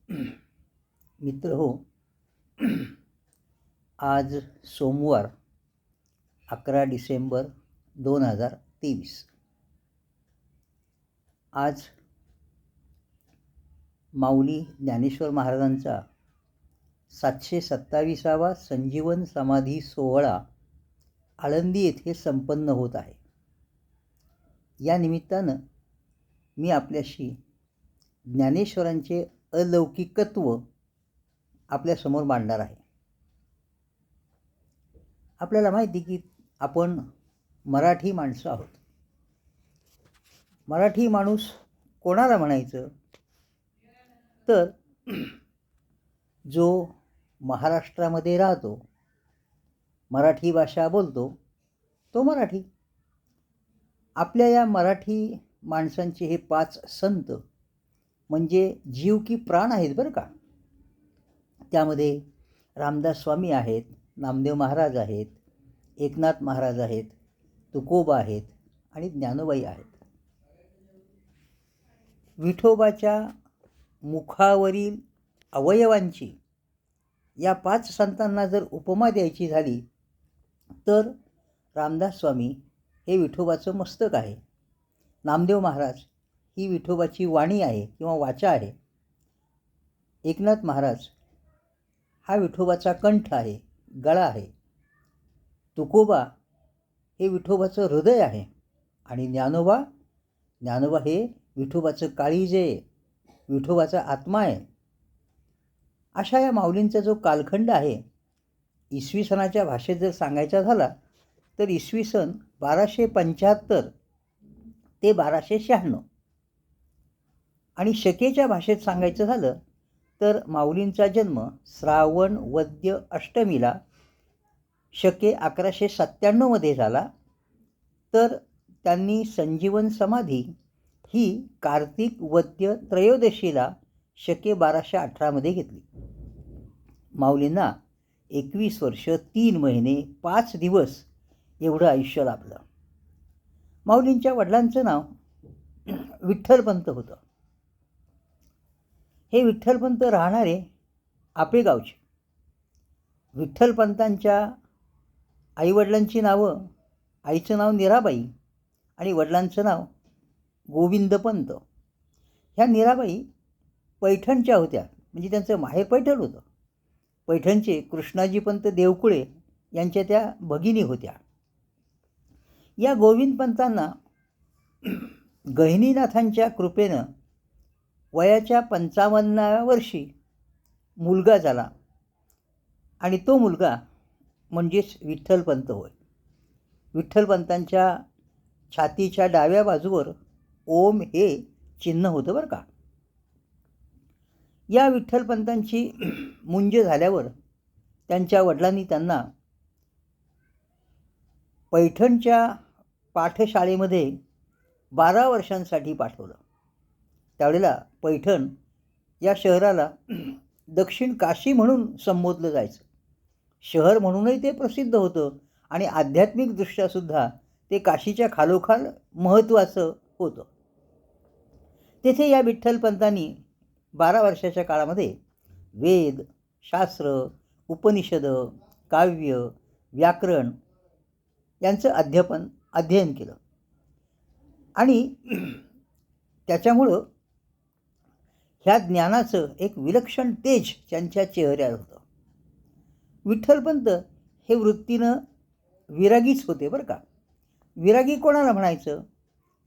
मित्र हो, आज सोमवार 11 डिसेंबर 2023. आज माऊली ज्ञानेश्वर महाराजांचा 727वा संजीवन समाधी सोहळा आळंदी येथे संपन्न होत आहे. या निमित्तानं मी आपल्याशी ज्ञानेश्वरांचे अलौकिकत्व आपल्यासमोर मांडणार आहे. आपल्याला माहिती की आपण मराठी माणसं आहोत. मराठी माणूस कोणाला म्हणायचं तर जो महाराष्ट्रामध्ये राहतो, मराठी भाषा बोलतो, तो मराठी. आपल्या या मराठी माणसांचे हे 5 संत म्हणजे जीव की प्राण आहेत बरं का. त्यामध्ये रामदास स्वामी आहेत, नामदेव महाराज आहेत, एकनाथ महाराज आहेत, तुकोबा आहेत आणि ज्ञानोबाई आहेत. विठोबाच्या मुखावरील अवयवांची या 5 संतांना जर उपमा द्यायची झाली तर रामदास स्वामी हे विठोबाचं मस्तक आहे, नामदेव महाराज ही विठोबाची वाणी आहे किंवा वाचा आहे, एकनाथ महाराज हा विठोबाचा कंठ आहे, गळा आहे, तुकोबा हे विठोबाचं हृदय आहे आणि ज्ञानोबा हे विठोबाचं काळीज आहे, विठोबाचा आत्मा आहे. अशा या माऊलींचा जो कालखंड आहे, इसवी सनाच्या भाषेत जर सांगायचा झाला तर इसवी सन 1275 ते 1296 आणि शकेच्या भाषेत सांगायचं झालं तर माऊलींचा जन्म श्रावण वद्य अष्टमीला शके 1197 झाला. तर त्यांनी संजीवन समाधी ही कार्तिक वद्य त्रयोदशीला शके 1218 घेतली. माऊलींना 21 वर्ष 3 महिने 5 दिवस एवढं आयुष्य लाभलं. माऊलींच्या वडिलांचं नाव विठ्ठलपंत होतं. हे विठ्ठलपंत राहणारे आपेगावचे. विठ्ठलपंतांच्या आईवडिलांची नावं, आईचं नाव निराबाई आणि वडिलांचं नाव गोविंदपंत. ह्या निराबाई पैठणच्या होत्या, म्हणजे त्यांचं माहेर पैठण होतं. पैठणचे कृष्णाजीपंत देवकुळे यांच्या त्या भगिनी होत्या. या गोविंदपंतांना गहिनीनाथांच्या कृपेनं वयाच्या 55व्या वर्षी मुलगा झाला आणि तो मुलगा म्हणजेच विठ्ठलपंत होय. विठ्ठलपंतांच्या छातीच्या डाव्या बाजूवर ओम हे चिन्ह होतं बरं का. या विठ्ठलपंतांची मुंज झाल्यावर त्यांच्या वडिलांनी त्यांना पैठणच्या पाठशाळेमध्ये 12 वर्षांसाठी पाठवलं. त्यावेळेला पैठण या शहराला दक्षिण काशी म्हणून संबोधलं जायचं. शहर म्हणूनही ते प्रसिद्ध होतं आणि आध्यात्मिकदृष्ट्यासुद्धा ते काशीच्या खालोखाल महत्त्वाचं होतं. तेथे या विठ्ठलपंतांनी 12 वर्षाच्या काळामध्ये वेद, शास्त्र, उपनिषद, काव्य, व्याकरण यांचं अध्ययन केलं आणि त्याच्यामुळं ह्या ज्ञानाचं एक विलक्षण तेज त्यांच्या चेहऱ्यावर होतं. विठ्ठलपंत हे वृत्तीनं विरागीच होते बरं का. विरागी कोणाला म्हणायचं?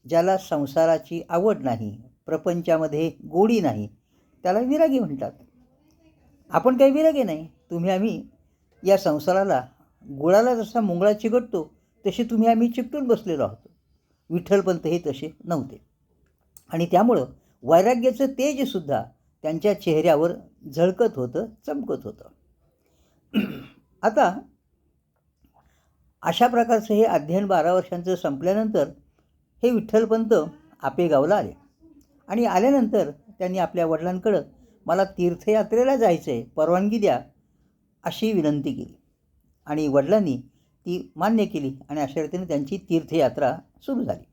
ज्याला संसाराची आवड नाही, प्रपंचामध्ये गोडी नाही, त्याला विरागी म्हणतात. आपण काही विरागी नाही. आम्ही या संसाराला गुळाला जसा मुंगळा चिकटतो तसे आम्ही चिकटून बसलेलो आहोत. विठ्ठलपंत हे तसे नव्हते आणि त्यामुळं वैराग्याचं तेजसुद्धा त्यांच्या चेहऱ्यावर झळकत होतं, चमकत होतं. आता अशा प्रकारचं हे अध्ययन 12 वर्षांचं संपल्यानंतर हे विठ्ठलपंत आपेगावला आले आणि आल्यानंतर त्यांनी आपल्या वडिलांकडं मला तीर्थयात्रेला जायचं आहे, परवानगी द्या अशी विनंती केली आणि वडिलांनी ती मान्य केली आणि अशा रीतीने त्यांची तीर्थयात्रा सुरू झाली.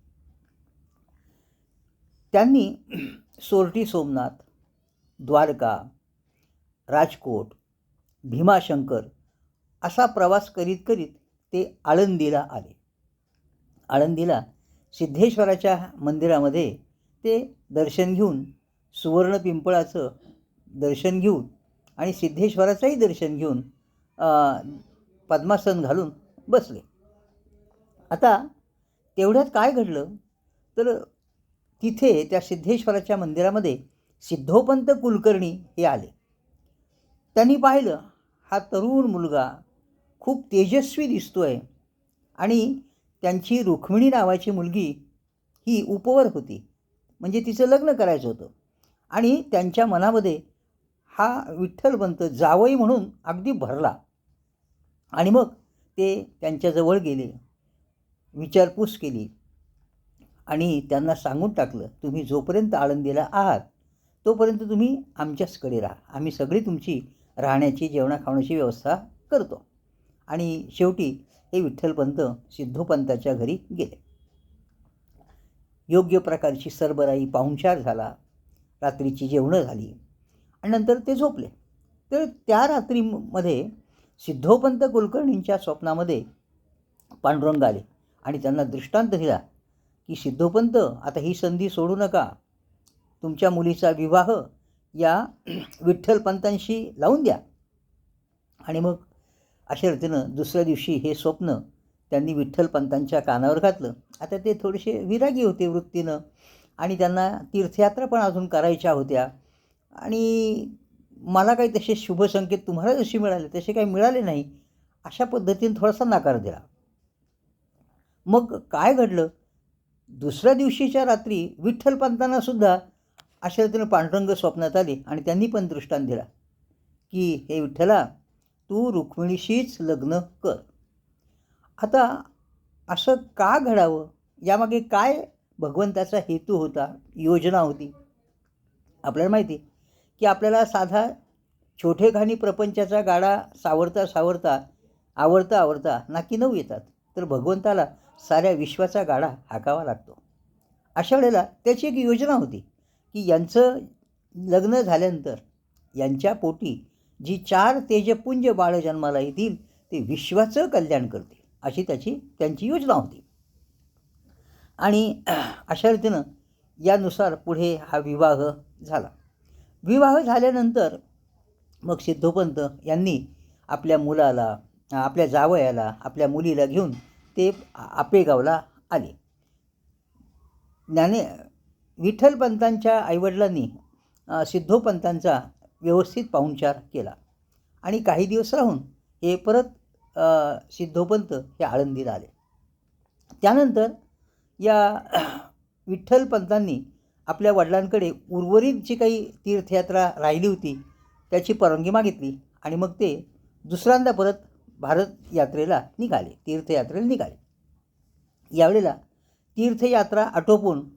त्यांनी सोरटी सोमनाथ, द्वारका, राजकोट, भीमाशंकर असा प्रवास करीत करीत ते आळंदीला आले. आळंदीला सिद्धेश्वराच्या मंदिरामध्ये ते दर्शन घेऊन, सुवर्ण पिंपळाचं दर्शन घेऊन आणि सिद्धेश्वराचंही दर्शन घेऊन पद्मासन घालून बसले. आता तेवढ्यात काय घडलं तर तिथे त्या सिद्धेश्वराच्या मंदिरामध्ये सिद्धोपंत कुलकर्णी हे आले. त्यांनी पाहिलं हा तरुण मुलगा खूप तेजस्वी दिसतोय आणि त्यांची रुक्मिणी नावाची मुलगी ही उपवर होती, म्हणजे तिचं लग्न करायचं होतं आणि त्यांच्या मनामध्ये हा विठ्ठलपंत जावई म्हणून अगदी भरला. आणि मग ते त्यांच्याजवळ गेले, विचारपूस केली आणि त्यांना सांगून टाकलं, तुम्ही जोपर्यंत आळंदीला आहात तोपर्यंत तुम्ही आमच्याचकडे राहा, आम्ही सगळी तुमची राहण्याची जेवणा खावण्याची व्यवस्था करतो. आणि शेवटी हे विठ्ठलपंत सिद्धोपंताच्या घरी गेले. योग्य प्रकारची सरबराई पाहुणचार झाला, रात्रीची जेवणं झाली आणि नंतर ते झोपले. तर त्या रात्रीमध्ये सिद्धोपंत कुलकर्णींच्या स्वप्नामध्ये पांडुरंग आले आणि त्यांना दृष्टांत दिला की सिद्धोपंत, आता ही संधी सोडू नका, तुमच्या मुलीचा विवाह या विठ्ठलपंतांशी लावून द्या. आणि मग अशा रीतीनं दुसऱ्या दिवशी हे स्वप्न त्यांनी विठ्ठलपंतांच्या कानावर घातलं. आता ते थोडेसे विरागी होते वृत्तीनं आणि त्यांना तीर्थयात्रा पण अजून करायच्या होत्या आणि मला काही तसे शुभसंकेत तुम्हाला जसे मिळाले तसे काही मिळाले नाही, अशा पद्धतीने थोडासा नकार दिला. मग काय घडलं, दुसऱ्या दिवशीच्या रात्री विठ्ठलपंतांना सुद्धा अशा रीतीनं पांडुरंग स्वप्नात आले आणि त्यांनी पण दृष्टांत दिला की हे विठ्ठला, तू रुक्मिणीशीच लग्न कर. आता असं का घडावं, यामागे काय भगवंताचा हेतू होता, योजना होती. आपल्याला माहिती की आपल्याला साधा छोटेखानी प्रपंचाचा गाडा सावरता सावरता आवडता आवडता नाकी नऊ येतात, तर भगवंताला साऱ्या विश्वाचा गाडा हाकावा लागतो. अशा वेळेला त्याची एक योजना होती की यांचं लग्न झाल्यानंतर यांच्या पोटी जी 4 तेजपुंज बाळ जन्माला येतील ते विश्वाचं कल्याण करतील, अशी त्यांची योजना होती. आणि अशा रीतीनं यानुसार पुढे हा विवाह झाला. विवाह झाल्यानंतर मग सिद्धोपंत यांनी आपल्या मुलाला, आपल्या जावयाला, आपल्या मुलीला घेऊन ते आपेगावला आले. विठ्ठलपंतांच्या आईवडिलांनी सिद्धोपंतांचा व्यवस्थित पाहुणचार केला आणि काही दिवस राहून हे परत सिद्धोपंत हे आळंदीला आले. त्यानंतर या विठ्ठलपंतांनी आपल्या वडिलांकडे उर्वरित जी काही तीर्थयात्रा राहिली होती त्याची परवानगी मागितली आणि मग ते दुसऱ्यांदा परत भारत यात्रेला निघाले, तीर्थयात्रेला निघाले. यावेळेला तीर्थयात्रा आटोपून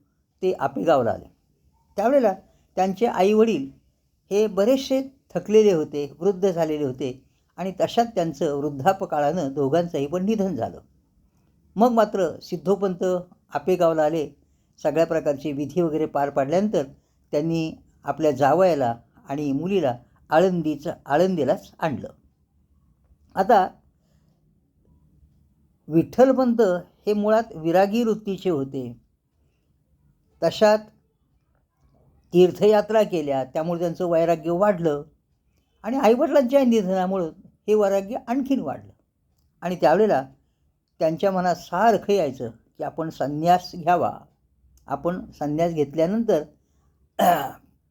ते आपेगावला आले. त्यावेळेला त्यांचे आईवडील हे बरेचसे थकलेले होते, वृद्ध झालेले होते आणि तशात त्यांचं वृद्धापकाळानं दोघांचंही पण निधन झालं. मग मात्र सिद्धोपंत आपेगावला आले. सगळ्या प्रकारचे विधी वगैरे पार पाडल्यानंतर त्यांनी आपल्या जावयाला आणि मुलीला आळंदीलाच आणलं. आता विठ्ठलपंत हे मुळात विरागी वृत्तीचे होते. तशात तीर्थयात्रा केल्या, त्यामुळे त्यांचं वैराग्य वाढलं आणि आईवडिलांच्या निधनामुळं हे वैराग्य आणखीन वाढलं. आणि त्यावेळेला त्यांच्या मनात सारखं यायचं की आपण संन्यास घ्यावा. आपण संन्यास घेतल्यानंतर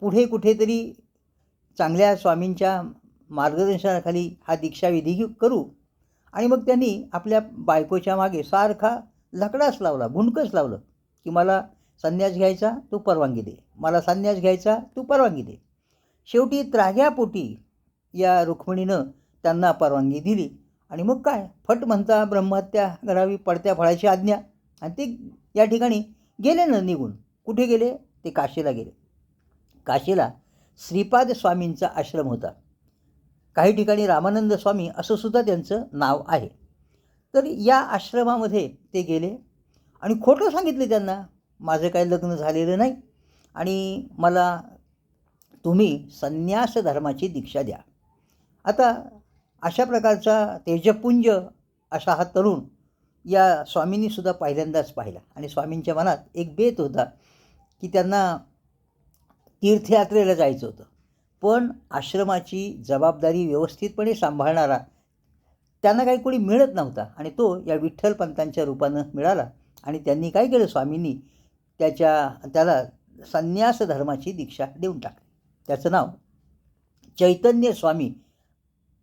पुढे कुठेतरी चांगल्या स्वामींच्या मार्गदर्शनाखाली हा दीक्षाविधी करू. आणि मग त्यांनी आपल्या बायकोच्या मागे सारखा लकडाच लावला, भुंडकच लावलं की मला संन्यास घ्यायचा, तू परवानगी दे, मला संन्यास घ्यायचा, तू परवानगी दे. शेवटी त्राग्यापोटी या रुक्मिणीनं त्यांना परवानगी दिली आणि मग काय, फट म्हणता ब्रह्महत्या करावी, पडत्या फळाची आज्ञा. आणि ते या ठिकाणी गेले ना निघून. कुठे गेले, ते काशीला गेले. काशीला श्रीपाद स्वामींचा आश्रम होता. काही ठिकाणी रामानंद स्वामी असं सुद्धा त्यांचं नाव आहे. तर या आश्रमामध्ये ते गेले आणि खोटं सांगितले त्यांना, माझं काही लग्न झालेलं नाही आणि मला तुम्ही संन्यास धर्माची दीक्षा द्या. आता अशा प्रकारचा तेजपुंज असा हा तरुण या स्वामींनीसुद्धा पहिल्यांदाच पाहिला आणि स्वामींच्या मनात एक बेत होता की त्यांना तीर्थयात्रेला जायचं होतं. पण आश्रमाची जबाबदारी व्यवस्थितपणे सांभाळणारा त्यांना काही कोणी मिळत नव्हता आणि तो या विठ्ठलपंतांच्या रूपानं मिळाला आणि त्यांनी काय केलं, स्वामींनी त्याला संन्यास धर्माची दीक्षा देऊन टाकली. त्याचं नाव चैतन्य स्वामी,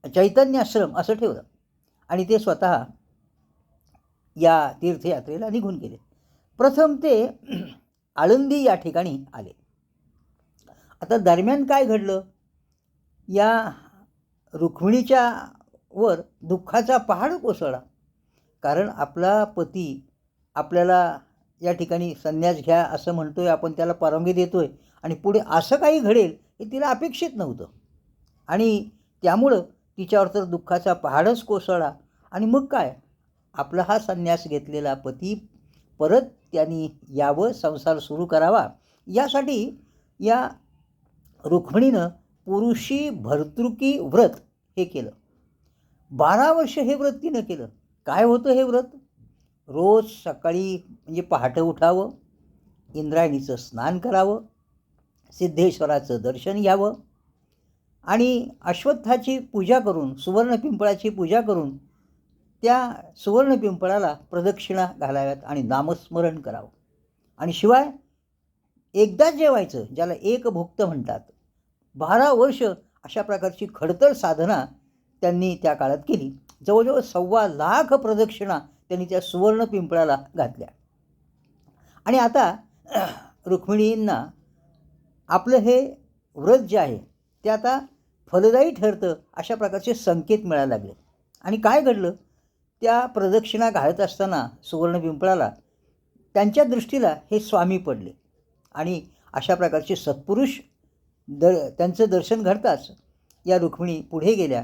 चैतन्य आश्रम असं ठेवलं आणि ते स्वतः या तीर्थयात्रेला निघून गेले. प्रथम ते आळंदी या ठिकाणी आले. आता दरम्यान काय घडलं, या रुक्मिणीच्या वर दुःखाचा पहाड कोसळला. कारण आपला पती आपल्याला या ठिकाणी संन्यास घ्या असं म्हणतोय, आपण त्याला परवानगी देतोय आणि पुढे असं काही घडेल हे तिला अपेक्षित नव्हतं आणि त्यामुळं तिच्यावर तर दुःखाचा पहाडच कोसळला. आणि मग काय, आपला हा संन्यास घेतलेला पती परत त्यांनी यावं, संसार सुरू करावा, यासाठी या रुक्मिणीनं पुरुषी भर्तृकी व्रत हे केलं. 12 वर्ष हे व्रत तिनं केलं. काय होतं हे व्रत, रोज सकाळी म्हणजे पहाटे उठावं, इंद्रायणीचं स्नान करावं, सिद्धेश्वराचं दर्शन घ्यावं आणि अश्वत्थाची पूजा करून, सुवर्णपिंपळाची पूजा करून त्या सुवर्णपिंपळाला प्रदक्षिणा घालाव्यात आणि नामस्मरण करावं. आणि शिवाय एकदाच जेवायचं, ज्याला एकभुक्त म्हणतात. 12 वर्ष अशा प्रकारची खडतर साधना त्यांनी त्या काळात केली. जवळजवळ 1.25 लाख प्रदक्षिणा त्यांनी त्या सुवर्णपिंपळाला घातल्या. आणि आता रुक्मिणींना आपलं हे व्रत जे आहे ते आता फलदायी ठरतं अशा प्रकारचे संकेत मिळायला लागले. आणि काय घडलं, त्या प्रदक्षिणा घालत असताना सुवर्णपिंपळाला त्यांच्या दृष्टीला हे स्वामी पडले आणि अशा प्रकारचे सत्पुरुष त्यांचं दर्शन घडताच या रुक्मिणी पुढे गेल्या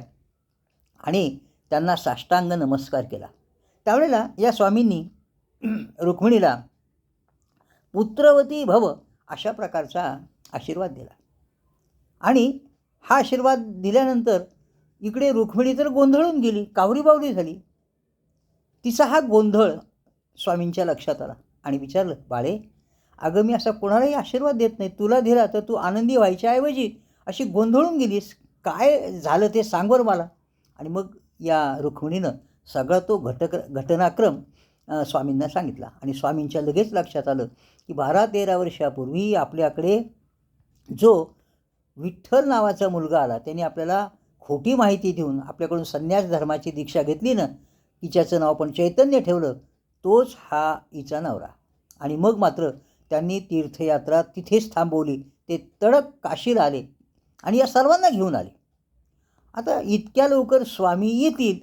आणि त्यांना साष्टांग नमस्कार केला. त्यावेळेला या स्वामींनी रुक्मिणीला पुत्रवती भव अशा प्रकारचा आशीर्वाद दिला. आणि हा आशीर्वाद दिल्यानंतर इकडे रुक्मिणी तर गोंधळून गेली, कावरीबावरी झाली. तिचा हा गोंधळ स्वामींच्या लक्षात आला आणि विचारलं, बाळे, अगं मी असा कोणालाही आशीर्वाद देत नाही, तुला दिला तर तू आनंदी व्हायच्याऐवजी अशी गोंधळून गेलीस, काय झालं ते सांग बरं मला. आणि मग या रुक्मिणीनं सगळा तो घटनाक्रम स्वामींना सांगितला आणि स्वामींच्या लगेच लक्षात आलं की 12-13 वर्षापूर्वी आपल्याकडे जो विठ्ठल नावाचा मुलगा आला, त्याने आपल्याला खोटी माहिती देऊन आपल्याकडून संन्यास धर्माची दीक्षा घेतली ना, हिच्याचं नाव पण चैतन्य ठेवलं, तोच हा हिचा नवरा. आणि मग मात्र त्यांनी तीर्थयात्रा तिथेच थांबवली. ते तडक काशीला आले आणि या सर्वांना घेऊन आले. आता इतक्या लवकर स्वामी येतील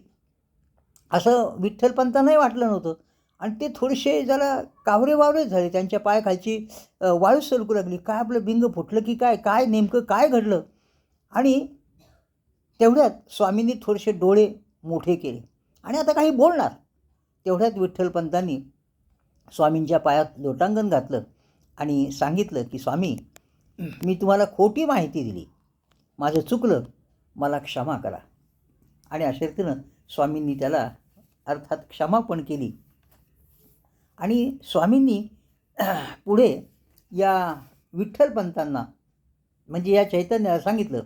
असं विठ्ठलपंतांनाही वाटलं नव्हतं आणि ते थोडेसे जरा कावरे झाले. त्यांच्या पायाखालची वाळू सलकू लागली. काय आपलं बिंग फुटलं की काय नेमकं काय घडलं. आणि तेवढ्यात स्वामींनी थोडेसे डोळे मोठे केले आणि आता काही बोलणार. तेवढ्यात विठ्ठलपंतांनी स्वामींच्या पायात लोटांगण घातलं आणि सांगितलं की स्वामी, मी तुम्हाला खोटी माहिती दिली, माझं चुकलं, मला क्षमा करा. आणि अशा रीतीनं स्वामींनी त्याला अर्थात क्षमा पण केली. आणि स्वामींनी पुढे या विठ्ठलपंतांना म्हणजे या चैतन्याला सांगितलं,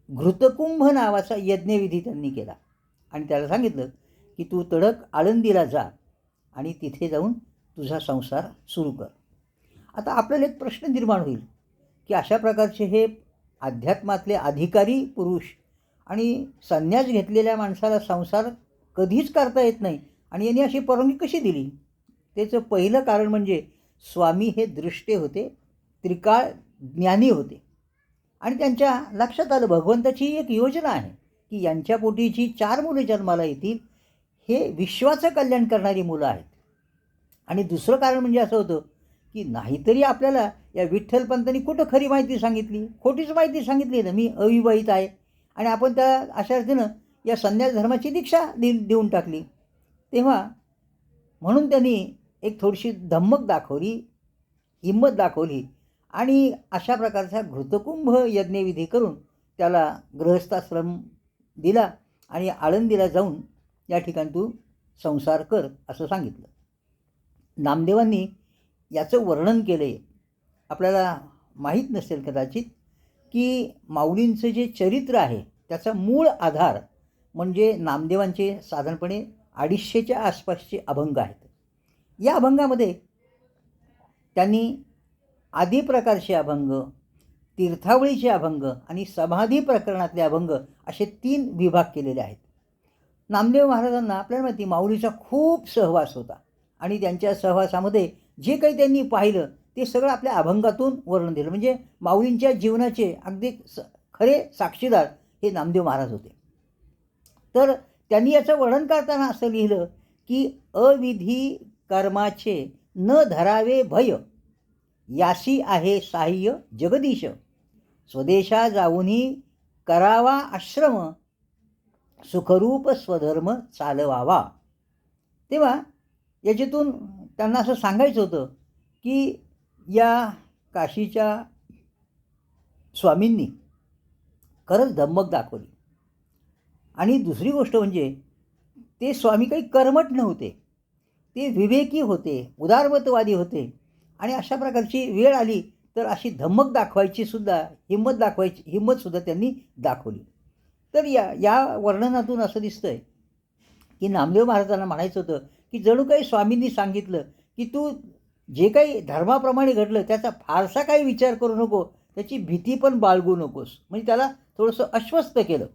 घृतकुंभ नावाचा यज्ञविधी त्यांनी केला आणि त्याला सांगितलं की तू तडक आळंदीला जा आणि तिथे जाऊन तुझा संसार सुरू कर. आता आपल्याला एक प्रश्न निर्माण होईल की अशा प्रकारचे हे अध्यात्मातले अधिकारी पुरुष आणि संन्यास घेतलेल्या माणसाला संसार कधीच करता येत नाही आणि यांनी अशी परवानगी कशी दिली. त्याचं पहिलं कारण म्हणजे स्वामी हे दृष्टे होते, त्रिकाळ ज्ञानी होते आणि त्यांच्या लक्षात आलं भगवंताची एक योजना आहे की यांच्या पोटी जी 4 मुले जन्माला येतील हे विश्वाचं कल्याण करणारी मुलं आहेत. आणि दुसरं कारण म्हणजे असं होतं की नाहीतरी आपल्याला या विठ्ठलपंतांनी कुठं खरी माहिती सांगितली, खोटीच माहिती सांगितली ना, मी अविवाहित आहे आणि आपण त्या अशा रीतीनं या संन्यास धर्माची दीक्षा देऊन टाकली. तेव्हा म्हणून त्यांनी एक थोडीशी धम्मक दाखवली, हिंमत दाखवली आणि अशा प्रकारचा घृतकुंभ यज्ञविधी करून त्याला गृहस्थाश्रम दिला आणि आळंदीला जाऊन या ठिकाणी तू संसार कर असं सांगितलं. नामदेवांनी याचं वर्णन केलं आहे. आपल्याला माहीत नसेल कदाचित की माऊलींचं जे चरित्र आहे त्याचा मूळ आधार म्हणजे नामदेवांचे साधारणपणे 250च्या आसपासचे अभंग आहेत. या अभंगामध्ये त्यांनी आदी प्रकारचे अभंग, तीर्थावळीचे अभंग आणि समाधी प्रकरणातले अभंग असे 3 विभाग केलेले आहेत. नामदेव महाराजांना आपल्याला माहिती माऊलीचा खूप सहवास होता आणि त्यांच्या सहवासामध्ये जे काही त्यांनी पाहिलं ते सगळं आपल्या अभंगातून वर्णन दिलं. म्हणजे माऊलींच्या जीवनाचे अगदी खरे साक्षीदार हे नामदेव महाराज होते. तर त्यांनी याचं वर्णन करताना असं लिहिलं की अविधी कर्माचे न धरावे भय, यासी आहे साह्य जगदीश, स्वदेशा जाऊनी करावा आश्रम, सुखरूप स्वधर्म चालवावा. तेव्हा याच्यातून त्यांना असं सांगायचं होतं की या काशीच्या स्वामींनी खरंच धम्मक दाखवली. आणि दुसरी गोष्ट म्हणजे ते स्वामी काही कर्मठ नव्हते, ते विवेकी होते, उदारमतवादी होते. आणि अशा प्रकारची वेळ आली तर अशी धम्मक दाखवायची सुद्धा हिंमतसुद्धा त्यांनी दाखवली. तर या वर्णनातून असं दिसतंय की नामदेव महाराजांना म्हणायचं होतं की जणू काही स्वामींनी सांगितलं की तू जे काही धर्माप्रमाणे घडलं त्याचा फारसा काही विचार करू नको, त्याची भीती पण बाळगू नकोस. म्हणजे त्याला थोडंसं आश्वस्त केलं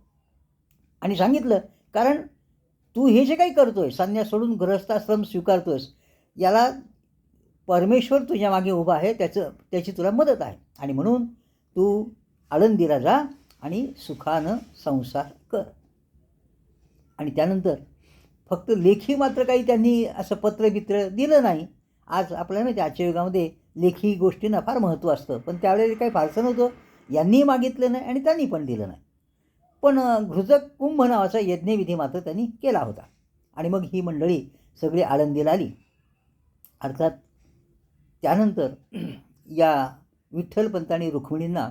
आणि सांगितलं कारण तू हे जे काही करतोय, संन्यास सोडून गृहस्थाश्रम स्वीकारतोयस, याला परमेश्वर तुझ्या मागे उभा आहे, त्याची तुला मदत आहे. आणि म्हणून तू आळंदीला जा आणि सुखानं संसार कर. आणि त्यानंतर फक्त लेखी मात्र काही त्यांनी असं पत्रबित्र दिलं नाही. आज आपल्याला माहिती आजच्या युगामध्ये लेखी गोष्टींना फार महत्त्व असतं, पण त्यावेळेला काही फारसं नव्हतं. यांनी मागितलं नाही आणि त्यांनी पण दिलं नाही. पण घृतकुंभ नावाचा यज्ञविधी मात्र त्यांनी केला होता. आणि मग ही मंडळी सगळी आळंदीला आली. अर्थात त्यानंतर या विठ्ठलपंत आणि रुक्मिणींना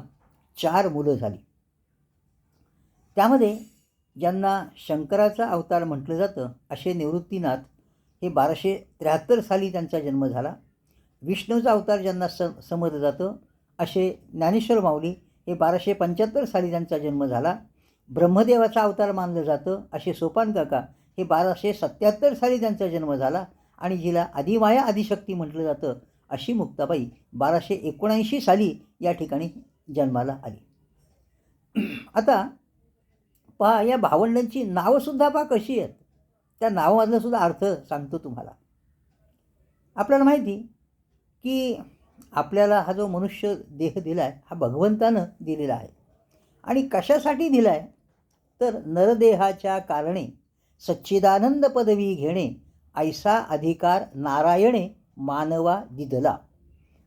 4 मुलं झाली. त्यामध्ये ज्यांना शंकराचा अवतार म्हटलं जातं असे निवृत्तीनाथ हे 1273 साली त्यांचा जन्म झाला. विष्णूचा अवतार ज्यांना समजलं जातं असे ज्ञानेश्वर माऊली हे 1275 साली त्यांचा जन्म झाला. ब्रह्मदेवाचा अवतार मानलं जातं असे सोपान काका हे 1277 साली त्यांचा जन्म झाला. आणि जिला आदिमाया आदिशक्ती म्हटलं जातं अशी मुक्ताबाई 1279 साली या ठिकाणी जन्माला आली. आता पहा या भावंडांची नावंसुद्धा पहा कशी आहेत. त्या नावामधला सुद्धा अर्थ सांगतो तुम्हाला. आपल्याला माहिती की आपल्याला हा जो मनुष्य देह दिला आहे हा भगवंतानं दिलेला आहे. आणि कशासाठी दिला आहे तर नरदेहाच्या कारणे सच्चिदानंद पदवी घेणे, ऐसा अधिकार नारायणे मानवा दिदला.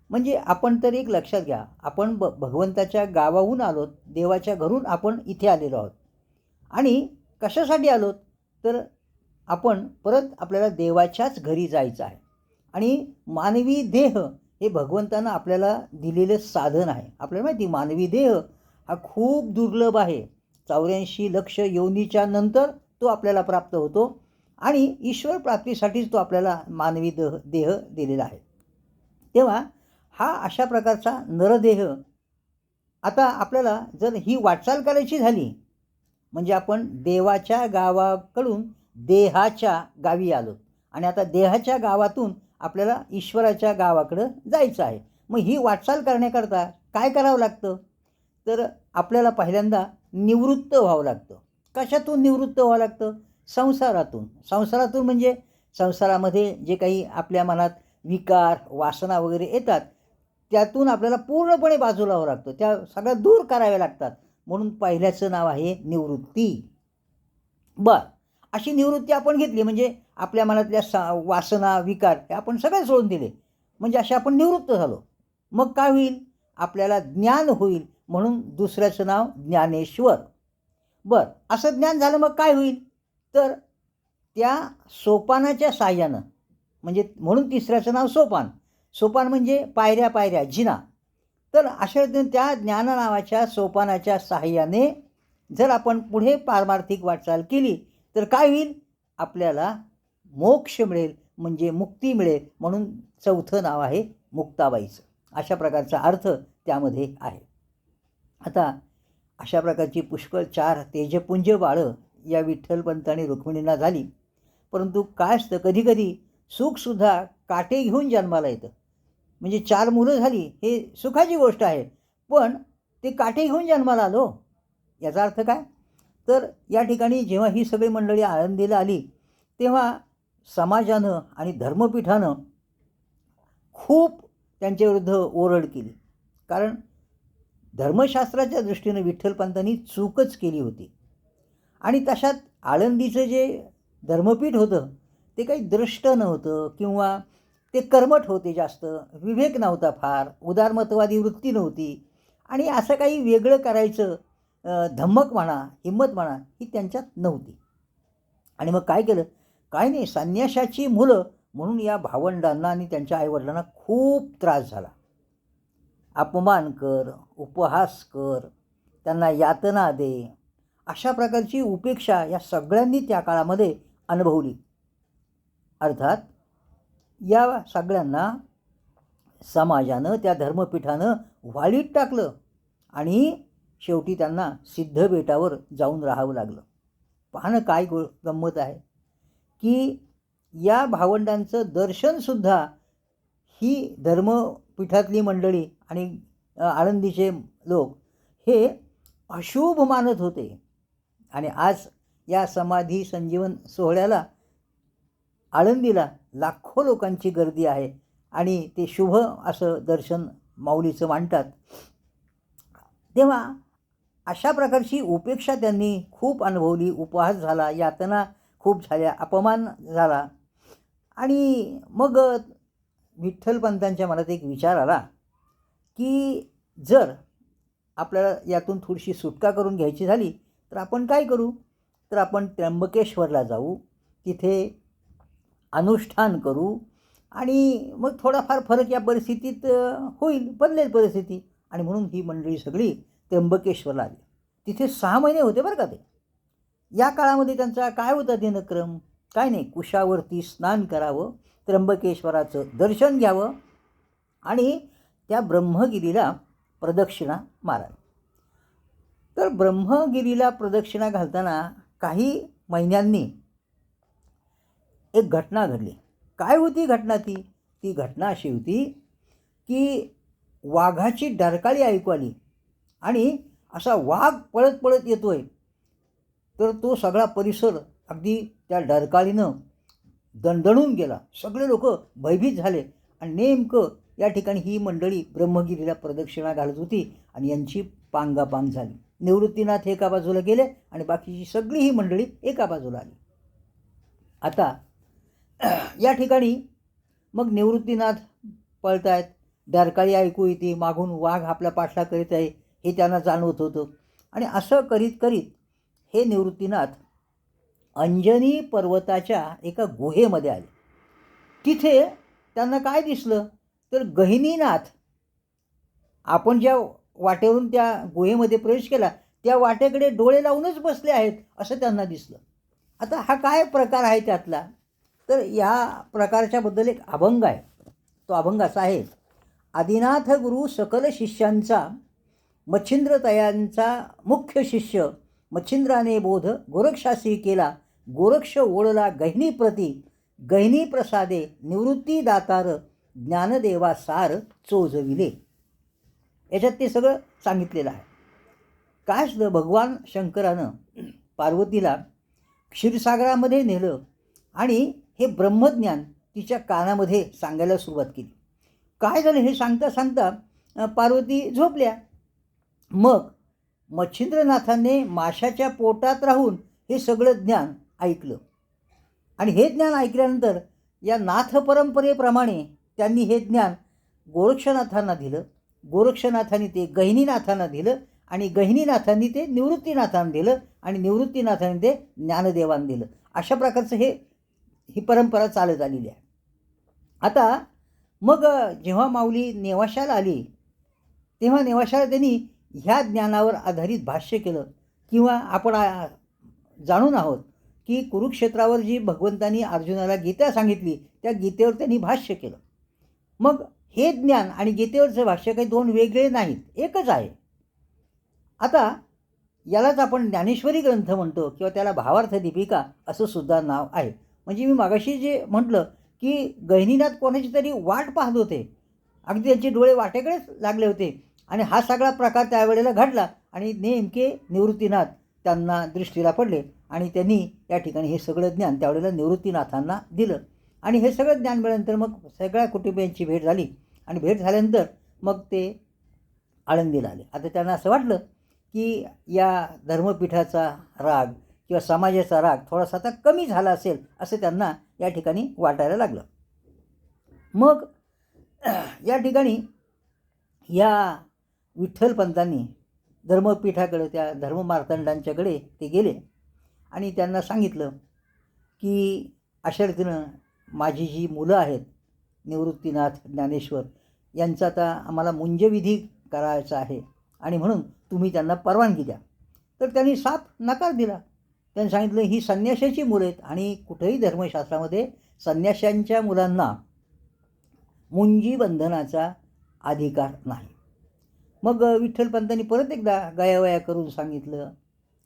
म्हणजे आपण तर एक लक्षात घ्या, आपण भगवंताच्या गावाहून आलोत, देवाच्या घरून आपण इथे आलेलो आहोत. आणि कशासाठी आलोत तर आपण परत आपल्याला देवाच्याच घरी जायचं आहे. आणि मानवी देह हे भगवंतानं आपल्याला दिलेलं साधन आहे. आपल्याला माहिती मानवी देह हा खूप दुर्लभ आहे. 84 लक्ष योनीच्या नंतर तो आपल्याला प्राप्त होतो आणि ईश्वर प्राप्तीसाठीच तो आपल्याला मानवी देह दिलेला आहे. तेव्हा हा अशा प्रकारचा नरदेह आता आपल्याला जर ही वाटचाल करायची झाली म्हणजे आपण देवाच्या गावाकडून देहाच्या गावी आलो आणि आता देहाच्या गावातून आपल्याला ईश्वराच्या गावाकडं जायचं आहे. मग ही वाटचाल करण्याकरता काय करावं लागतं तर आपल्याला पहिल्यांदा निवृत्त व्हावं लागतं. कशातून निवृत्त व्हावं लागतं? संसारातून. संसारातून म्हणजे संसारामध्ये जे काही आपल्या मनात विकार वासना वगैरे येतात त्यातून आपल्याला पूर्णपणे बाजूला व्हावं लागतं. त्या सगळ्या दूर कराव्या लागतात. म्हणून पहिल्याचं नाव आहे निवृत्ती. अशी निवृत्ती आपण घेतली म्हणजे आपल्या मनातल्या वासना विकार हे आपण सगळे सोडून दिले म्हणजे असे आपण निवृत्त झालो. मग काय होईल? आपल्याला ज्ञान होईल. म्हणून दुसऱ्याचं नाव ज्ञानेश्वर. असं ज्ञान झालं मग काय होईल तर त्या सोपानाच्या साह्यानं म्हणजे म्हणून तिसऱ्याचं नाव सोपान. सोपान म्हणजे पायऱ्या पायऱ्या जिना. तर अशा रीतीने त्या ज्ञान नावाच्या सोपानाच्या साहाय्याने जर आपण पुढे पारमार्थिक वाटचाल केली तर काय होईल, आपल्याला मोक्ष मिळेल, म्हणजे मुक्ती मिळेल. म्हणून चौथं नाव आहे मुक्ताबाईचं. अशा प्रकारचा अर्थ त्यामध्ये आहे. आता अशा प्रकारची पुष्कळ 4 तेजपुंज बाळं या विठ्ठलपंत आणि रुक्मिणींना झाली. परंतु काय असतं, कधीकधी सुखसुद्धा काटे घेऊन जन्माला येतं. म्हणजे 4 मुलं झाली हे सुखाची गोष्ट आहे, पण ते काटे घेऊन जन्माला आलो. याचा अर्थ काय, तर या ठिकाणी जेव्हा ही सगळी मंडळी आळंदीला आली तेव्हा समाजानं आणि धर्मपीठानं खूप त्यांच्याविरुद्ध ओरड केली. कारण धर्मशास्त्राच्या दृष्टीनं विठ्ठलपंतांनी चूकच केली होती. आणि तशात आळंदीचं जे धर्मपीठ होतं ते काही द्रष्ट नव्हतं किंवा ते कर्मठ होते, जास्त विवेक नव्हता, फार उदारमतवादी वृत्ती नव्हती. आणि असं काही वेगळं करायचं धम्मक म्हणा, हिंमत म्हणा, ही त्यांच्यात नव्हती. आणि मग काय केलं, काय नाही, संन्याशाची मुलं म्हणून या भावंडांना आणि त्यांच्या आईवडिलांना खूप त्रास झाला. अपमान कर, उपहास कर, त्यांना यातना दे, अशा प्रकारची उपेक्षा या सगळ्यांनी त्या काळामध्ये अनुभवली. अर्थात या सगळ्यांना समाजानं, त्या धर्मपीठानं वाळीत टाकलं आणि शेवटी त्यांना सिद्धबेटावर जाऊन राहावं लागलं. पाहणं काय गंमत आहे की या भावंडांचं दर्शनसुद्धा ही धर्मपीठातली मंडळी आणि आळंदीचे लोक हे अशुभ मानत होते. आणि आज या समाधी संजीवन सोहळ्याला आळंदीला लाखो लोकांची गर्दी आहे आणि ते शुभ असं दर्शन माऊलीचं मानतात. तेव्हा अशा प्रकारची उपेक्षा त्यांनी खूप अनुभवली, उपहास झाला, यातना खूप झाल्या, अपमान झाला. आणि मग विठ्ठलपंतांच्या मनात एक विचार आला की जर आपल्याला यातून थोडीशी सुटका करून घ्यायची झाली तर आपण काय करू, तर आपण त्र्यंबकेश्वरला जाऊ, तिथे अनुष्ठान करू आणि मग थोडाफार फरक या परिस्थितीत होईल, बदलेल परिस्थिती. आणि म्हणून ही मंडळी सगळी त्र्यंबकेश्वरला आली. तिथे 6 महिने होते बरं का ते. या काळामध्ये त्यांचा काय होता दिनक्रम, काय नाही, कुशावरती स्नान करावं, त्र्यंबकेश्वराचं दर्शन घ्यावं आणि त्या ब्रह्मगिरीला प्रदक्षिणा मारावी. तर ब्रह्मगिरीला प्रदक्षिणा घालताना काही महिन्यांनी एक घटना घडली. काय होती घटना ती, ती घटना अशी होती की वाघाची डरकाळी ऐकू आली आणि असा वाघ पळत पळत येतोय. तर तो सगळा परिसर अगदी त्या डरकाळीनं दणदणून गेला. सगळे लोक भयभीत झाले आणि नेमकं या ठिकाणी ही मंडळी ब्रह्मगिरीला प्रदक्षिणा घालत होती आणि यांची पांगापांग झाली. निवृत्तीनाथ एका बाजूला गेले आणि बाकीची सगळी ही मंडळी एका बाजूला आली. आता या ठिकाणी मग निवृत्तीनाथ पळतायत, डरकाळी ऐकू येते, मागून वाघ आपला पाठलाग करीत आहे हे त्यांना जाणवत होतं. आणि असं करीत करीत हे निवृत्तीनाथ अंजनी पर्वताच्या एका गुहेमध्ये आले. तिथे त्यांना काय दिसलं, तर गहिनीनाथ आपण ज्या वाटेवरून त्या गुहेमध्ये प्रवेश केला त्या वाटेकडे डोळे लावूनच बसले आहेत असं त्यांना दिसलं. आता हा काय प्रकार आहे त्यातला, तर या प्रकारच्याबद्दल एक अभंग आहे. तो अभंग असा आहे, आदिनाथ गुरु सकल शिष्यांचा मच्छिंद्रतयांचा मुख्य शिष्य मच्छिंद्राने बोध गोरक्षासी केला, गोरक्ष ओळला गहिनी प्रती, गहिनी प्रसादे निवृत्ती दातार, ज्ञानदेवा सार चोजविले. याच्यात ते सगळं सांगितलेलं आहे. काय असतं, भगवान शंकरानं पार्वतीला क्षीरसागरामध्ये नेलं आणि हे ब्रह्मज्ञान तिच्या कानामध्ये सांगायला सुरुवात केली. काय झालं हे सांगता सांगता पार्वती झोपल्या. मग मच्छिंद्रनाथांनी माशाच्या पोटात राहून हे सगळं ज्ञान ऐकलं आणि हे ज्ञान ऐकल्यानंतर या नाथ परंपरेप्रमाणे त्यांनी हे ज्ञान गोरक्षनाथांना दिलं, गोरक्षनाथांनी ते गहिनीनाथांना दिलं आणि गहिनीनाथांनी ते निवृत्तीनाथांना दिलं आणि निवृत्तीनाथांनी ते ज्ञानदेवांना दिलं. अशा प्रकारचं ही परंपरा चालत आलेली आहे. आता मग जेव्हा माऊली नेवाशाला आली तेव्हा नेवाशाला त्यांनी ह्या ज्ञानावर आधारित भाष्य केलं. किंवा आपण जाणून आहोत की कुरुक्षेत्रावर जी भगवंतांनी अर्जुनाला गीता सांगितली त्या गीतेवर त्यांनी भाष्य केलं. मग हे ज्ञान आणि गीतेवरचं भाष्य काही दोन वेगळे नाहीत, एकच आहे. आता यालाच आपण ज्ञानेश्वरी ग्रंथ म्हणतो किंवा त्याला भावार्थ दीपिका असं सुद्धा नाव आहे. म्हणजे मी मागाशी जे म्हटलं की गहिनीनाथ कोणाची तरी वाट पाहत होते, अगदी त्यांचे डोळे वाटेकडेच लागले होते आणि हा सगळा प्रकार त्यावेळेला घडला आणि नेमके निवृत्तीनाथ त्यांना दृष्टीला पडले आणि त्यांनी या ठिकाणी हे सगळं ज्ञान त्यावेळेला निवृत्तीनाथांना दिलं. आणि हे सगळं ज्ञान मिळाल्यानंतर मग सगळ्या कुटुंबियांची भेट झाली आणि भेट झाल्यानंतर मग ते आळंदीला आले. आता त्यांना असं वाटलं की या धर्मपीठाचा राग किंवा समाजाचा राग थोडासा आता कमी झाला असेल असं त्यांना या ठिकाणी वाटायला लागलं. मग या ठिकाणी या विठ्ठलपंतांनी धर्मपीठाकडे त्या धर्ममार्तंडांच्याकडे ते गेले आणि त्यांना सांगितलं की अशा रीतीनं माझी जी मुलं आहेत निवृत्तीनाथ, ज्ञानेश्वर यांचा आता आम्हाला मुंजविधी करायचा आहे आणि म्हणून तुम्ही त्यांना परवानगी द्या. तर त्यांनी साफ नकार दिला. त्यांनी सांगितलं ही संन्याशाची मुलं आहेत आणि कुठेही धर्मशास्त्रामध्ये संन्याशांच्या मुलांना मुंजी बंधनाचा अधिकार नाही. मग विठ्ठलपंतांनी परत एकदा गयावया करून सांगितलं,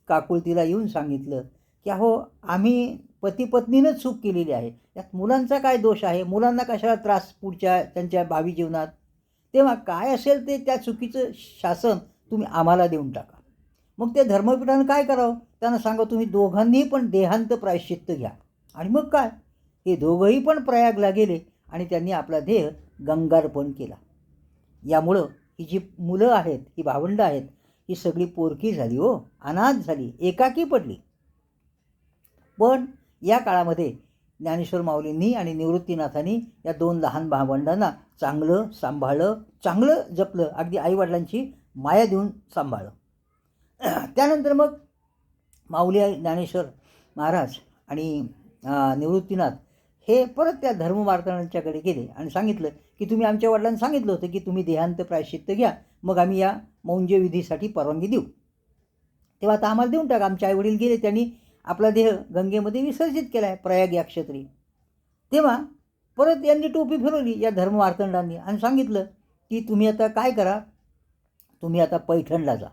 काकुळतीला येऊन सांगितलं की अहो आम्ही पती पत्नीनंच चूक केलेली आहे, यात मुलांचा काय दोष आहे, मुलांना कशाला त्रास पुढच्या त्यांच्या भावी जीवनात, तेव्हा काय असेल ते त्या चुकीचं शासन तुम्ही आम्हाला देऊन टाका. मग ते धर्मपीठानं काय करावं, त्यांना सांगा तुम्ही दोघांनी पण देहांत प्रायश्चित्त घ्या. आणि मग काय, हे दोघंही पण प्रयागला गेले आणि त्यांनी आपला देह गंगार्पण केला. यामुळं ही जी मुलं आहेत, ही भावंडं आहेत, ही सगळी पोरकी झाली हो, अनाथ झाली, एकाकी पडली. पण या काळामध्ये ज्ञानेश्वर माऊलींनी आणि निवृत्तीनाथांनी या दोन लहान भावंडांना चांगलं सांभाळलं, चांगलं जपलं, अगदी आईवडिलांची माया देऊन सांभाळलं. त्यानंतर मग माऊली ज्ञानेश्वर महाराज आणि निवृत्तीनाथ हे परत त्या धर्ममार्तंडांच्याकडे गेले आणि सांगितलं की तुम्ही आमच्या वडिलांना सांगितलं होतं की तुम्ही देहांत प्रायश्चित्त घ्या, मग आम्ही या मौंजविधीसाठी परवानगी देऊ, तेव्हा आता आम्हाला देऊन टाका. आमचे आईवडील गेले, त्यांनी आपला देह गंगेमध्ये विसर्जित केला आहे प्रयाग या क्षेत्री. तेव्हा परत यांनी टोपी फिरवली या धर्ममार्तंडांनी आणि सांगितलं की तुम्ही आता काय करा, तुम्ही आता पैठणला जा.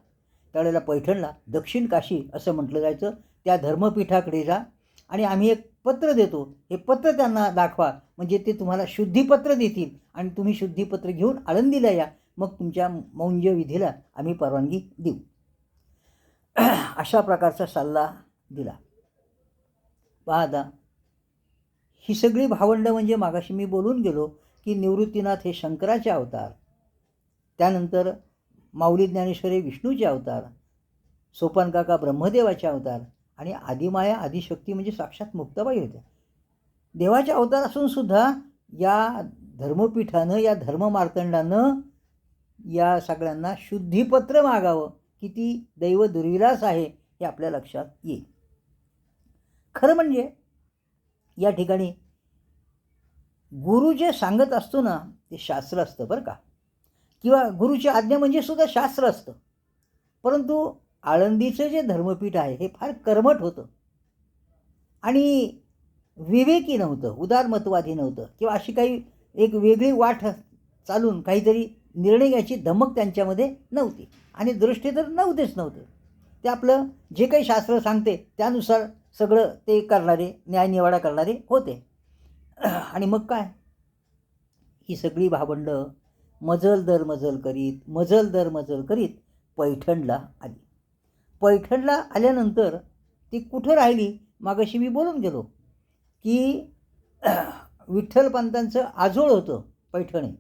त्यावेळेला पैठणला दक्षिण काशी असं म्हटलं जायचं, त्या धर्मपीठाकडे जा आणि आम्ही एक पत्र देतो, हे पत्र त्यांना दाखवा, म्हणजे ते तुम्हाला शुद्धीपत्र देतील आणि तुम्ही शुद्धीपत्र घेऊन आळंदीला या, मग तुमच्या मौंजविधीला आम्ही परवानगी देऊ. अशा प्रकारचा सल्ला दिला. पहा आता ही सगळी भावंडं म्हणजे मागाशी मी बोलून गेलो की निवृत्तीनाथ हे शंकराचे अवतार, त्यानंतर माऊली ज्ञानेश्वर हे विष्णूचे अवतार, सोपानकाका ब्रह्मदेवाचे अवतार आणि आदिमाया आदिशक्ती म्हणजे साक्षात मुक्ताबाई होत्या. देवाचे अवतार असून सुद्धा या धर्मपीठानं, या धर्ममार्तंडानं या सगळ्यांना शुद्धीपत्र मागावं, किती दैव दुर्विलास आहे हे आपल्या लक्षात येईल. खरं म्हणजे या ठिकाणी गुरु जे सांगत असतो ना ते शास्त्र असतं बरं का, किंवा गुरुची आज्ञा म्हणजे सुद्धा शास्त्र असतं. परंतु आळंदीचं जे धर्मपीठ आहे हे फार कर्मठ होतं आणि विवेकी नव्हतं, उदारमतवादी नव्हतं, किंवा अशी काही एक वेगळी वाट चालून काहीतरी निर्णय घ्यायची धमक त्यांच्यामध्ये नव्हती आणि दृष्टी तर नव्हते. ते आपलं जे काही शास्त्र सांगते त्यानुसार सगळं ते करणारे, न्यायनिवाडा करणारे होते. आणि मग काय, ही सगळी भावंडं मजल दर मजल करीत पैठणला आली. पैठणला आल्यानंतर ती कुठं राहिली, मागाशी मी बोलून गेलो की विठ्ठलपंतांचं आजोळ होतं पैठणी,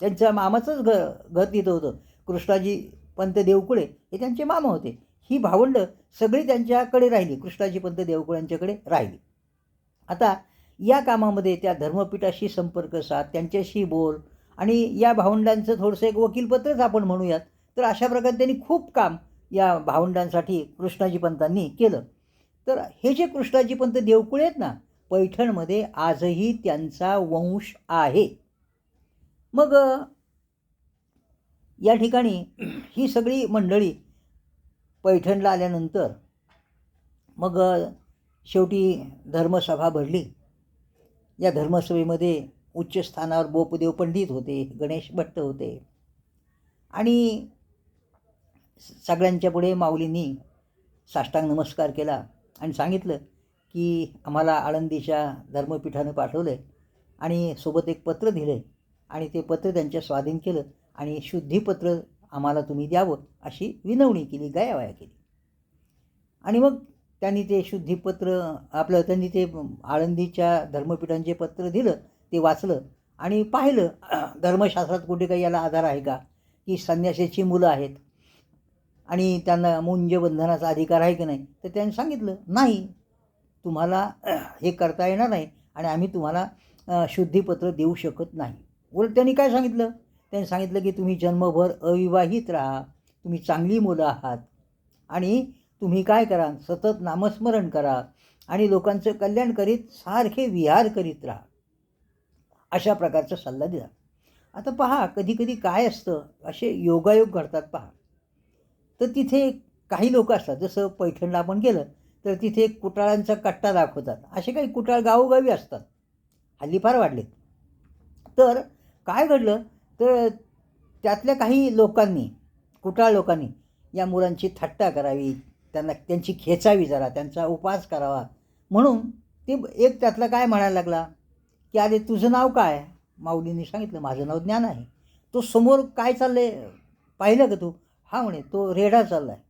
त्यांच्या मामाचंच घर तिथं होतं. कृष्णाजी पंत देवकुळे हे त्यांचे मामा होते. ही भावंडं सगळी त्यांच्याकडे राहिली, कृष्णाजी पंत देवकुळ्यांच्याकडे राहिली. आता या कामामध्ये त्या धर्मपीठाशी संपर्क साध, त्यांच्याशी बोल आणि या भावंडांचं थोडंसं एक वकीलपत्रच आपण म्हणूयात. तर अशा प्रकारे त्यांनी खूप काम या भावंडांसाठी कृष्णाजी पंतांनी केलं. तर हे जे कृष्णाजी पंत देवकुळे आहेत ना, पैठणमध्ये आजही त्यांचा वंश आहे. मग या ठिकाणी ही सगळी मंडळी पैठणला आल्यानंतर मग शेवटी धर्मसभा भरली. या धर्मसभेमध्ये उच्च स्थानावर बोपदेव पंडित होते, गणेश भट्ट होते आणि सगळ्यांच्या पुढे माऊलींनी साष्टांग नमस्कार केला आणि सांगितलं की आम्हाला आळंदीच्या धर्मपीठानं पाठवलं आहे आणि सोबत एक पत्र दिलं आहे आणि ते पत्र त्यांच्या स्वाधीन केलं आणि शुद्धीपत्र आम्हाला तुम्ही द्यावं अशी विनवणी केली, गयावया केली. आणि मग त्यांनी ते शुद्धीपत्र त्यांनी ते आळंदीच्या धर्मपीठांचे पत्र दिलं, ते वाचलं आणि पाहिलं धर्मशास्त्रात कुठे काही याला आधार आहे का, की संन्यासाची मुलं आहेत आणि त्यांना मुंज बंधनाचा अधिकार आहे की नाही. तर त्यांनी सांगितलं नाही, तुम्हाला हे करता येणार नाही आणि आम्ही तुम्हाला शुद्धीपत्र देऊ शकत नाही. उलट त्यांनी काय सांगितलं, त्यांनी सांगितलं की तुम्ही जन्मभर अविवाहित राहा, तुम्ही चांगली मुलं आहात आणि तुम्ही काय करा, सतत नामस्मरण करा आणि लोकांचं कल्याण करीत सारखे विहार करीत राहा, अशा प्रकारचा सल्ला दिला. आता पहा, कधी कधी काय असतं, असे योगायोग घडतात पहा. तर तिथे काही लोक असतात, जसं पैठणला आपण गेलं तर तिथे कुटाळांचा कट्टा दाखवतात. असे काही कुटाळ गावोगावी असतात, हल्ली फार वाढलेत. तर काय घडलं, तर त्यातल्या काही लोकांनी, कुटाळ लोकांनी या मुलांची थट्टा करावी, त्यांची खेचावी, जरा त्यांचा उपास करावा म्हणून ते एक त्यातला काय म्हणायला लागला की अरे तुझं नाव काय. माऊलींनी सांगितलं माझं नाव ज्ञान आहे. तो समोर काय चाललंय पाहिलं का तू. हा म्हणे तो रेडा चालला आहे.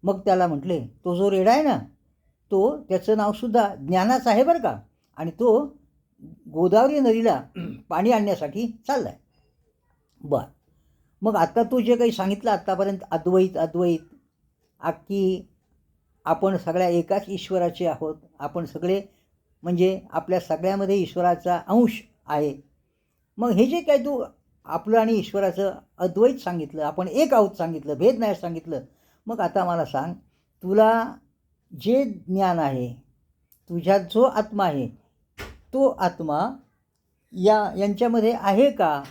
मग त्याला म्हटले तो जो रेडा आहे ना, तो त्याचं नावसुद्धा ज्ञानाच आहे बरं का, आणि तो गोदावरी नदीला पाणी आणण्यासाठी चालला आहे. बरं, मग आता तू जे काही सांगितलं आत्तापर्यंत अद्वैत की आपण सगळ्या एकाच ईश्वराचे आहोत, आपण सगळे म्हणजे आपल्या सगळ्यामध्ये ईश्वराचा अंश आहे. मग हे जे काय तू आपलं आणि ईश्वराचं अद्वैत सांगितलं, आपण एक आहोत सांगितलं, भेद नाही सांगितलं. मग आता मला सांग, तुला जे ज्ञान आहे, तुझ्यात जो आत्मा आहे, तो आत्मा यांच्यामध्ये आहे का.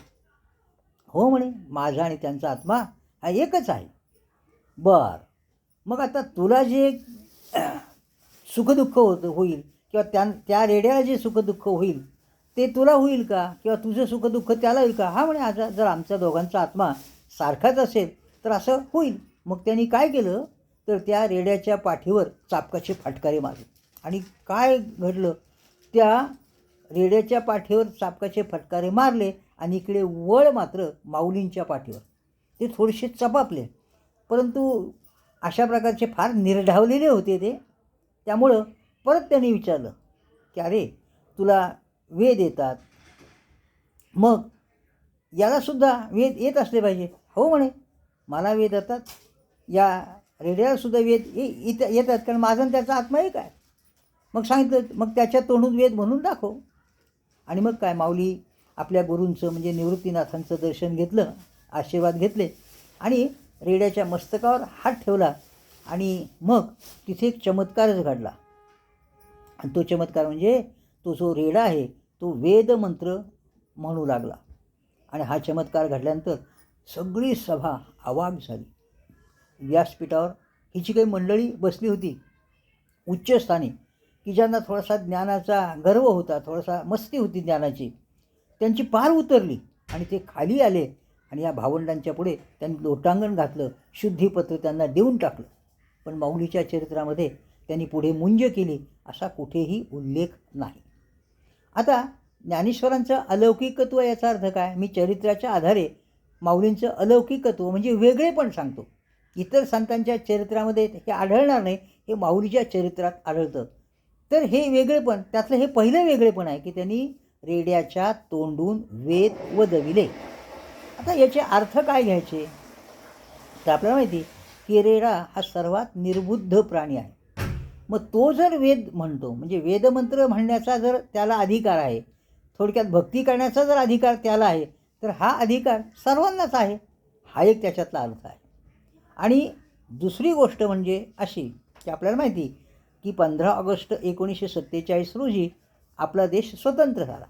हो म्हणे, माझा आणि त्यांचा आत्मा हा एकच आहे. बर, मग आता तुला जे सुखदुःख होईल किंवा त्या रेड्याला जे सुखदुःख होईल ते तुला होईल का, किंवा तुझं सुखदुःख त्याला होईल का. हा म्हणे, आता जर आमच्या दोघांचा आत्मा सारखाच असेल तर असं होईल. मग त्यांनी काय केलं, तर त्या रेड्याच्या पाठीवर चाबकाचे फटकारे मारले. आणि काय घडलं, त्या रेड्याच्या पाठीवर चाबकाचे फटकारे मारले आणि इकडे वळ मात्र माऊलींच्या पाठीवर. ते थोडेसे चपापले, परंतु अशा प्रकारचे फार निर्ढावलेले होते ते. त्यामुळं परत त्यांनी विचारलं की अरे तुला वेद येतात, मग यालासुद्धा वेद येत असले पाहिजे. हो म्हणे, मला वेद येतात, या रेड्यालासुद्धा वेद येतात, कारण माझा आणि त्याचा आत्मा एक आहे. मग सांगितलं, मग त्याच्या तोंडून वेद म्हणून दाखव. आणि मग काय, माऊली आपल्या गुरूंचं म्हणजे निवृत्तीनाथांचं दर्शन घेतलं, आशीर्वाद घेतले आणि रेड्याच्या मस्तकावर हात ठेवला आणि मग तिथे एक चमत्कारच घडला. आणि तो चमत्कार म्हणजे तो जो रेडा आहे तो वेदमंत्र म्हणू लागला. आणि हा चमत्कार घडल्यानंतर सगळी सभा अवाक झाली. व्यासपीठावर हिची काही मंडळी बसली होती उच्चस्थानी, की ज्यांना थोडासा ज्ञानाचा गर्व होता, थोडासा मस्ती होती ज्ञानाची, त्यांची पार उतरली आणि ते खाली आले आणि या भावंडांच्या पुढे त्यांनी लोटांगण घातलं, शुद्धीपत्र त्यांना देऊन टाकलं. पण माऊलीच्या चरित्रामध्ये त्यांनी पुढे मुंज केली असा कुठेही उल्लेख नाही. आता ज्ञानेश्वरांचं अलौकिकत्व याचा अर्थ काय, मी चरित्राच्या आधारे माऊलींचं अलौकिकत्व म्हणजे वेगळेपण सांगतो. इतर संतांच्या चरित्रामध्ये हे आढळणार नाही, हे माऊलीच्या चरित्रात आढळतं. तर हे वेगळेपण, त्यातलं हे पहिलं वेगळेपण आहे की त्यांनी रेड्याच्या तोंडून वेद वदविले. आता याचे अर्थ काय घ्यायचे, तर आपल्याला माहिती की रेडा हा सर्वात निर्बुद्ध प्राणी आहे. मग तो जर वेद म्हणतो, म्हणजे वेदमंत्र म्हणण्याचा जर त्याला अधिकार आहे, थोडक्यात भक्ती करण्याचा जर अधिकार त्याला आहे, तर हा अधिकार सर्वांनाच आहे. हा एक त्याच्यातला अर्थ आहे. आणि दुसरी गोष्ट म्हणजे अशी की आपल्याला माहिती की 15 ऑगस्ट 1947 रोजी आपला देश स्वतंत्र झाला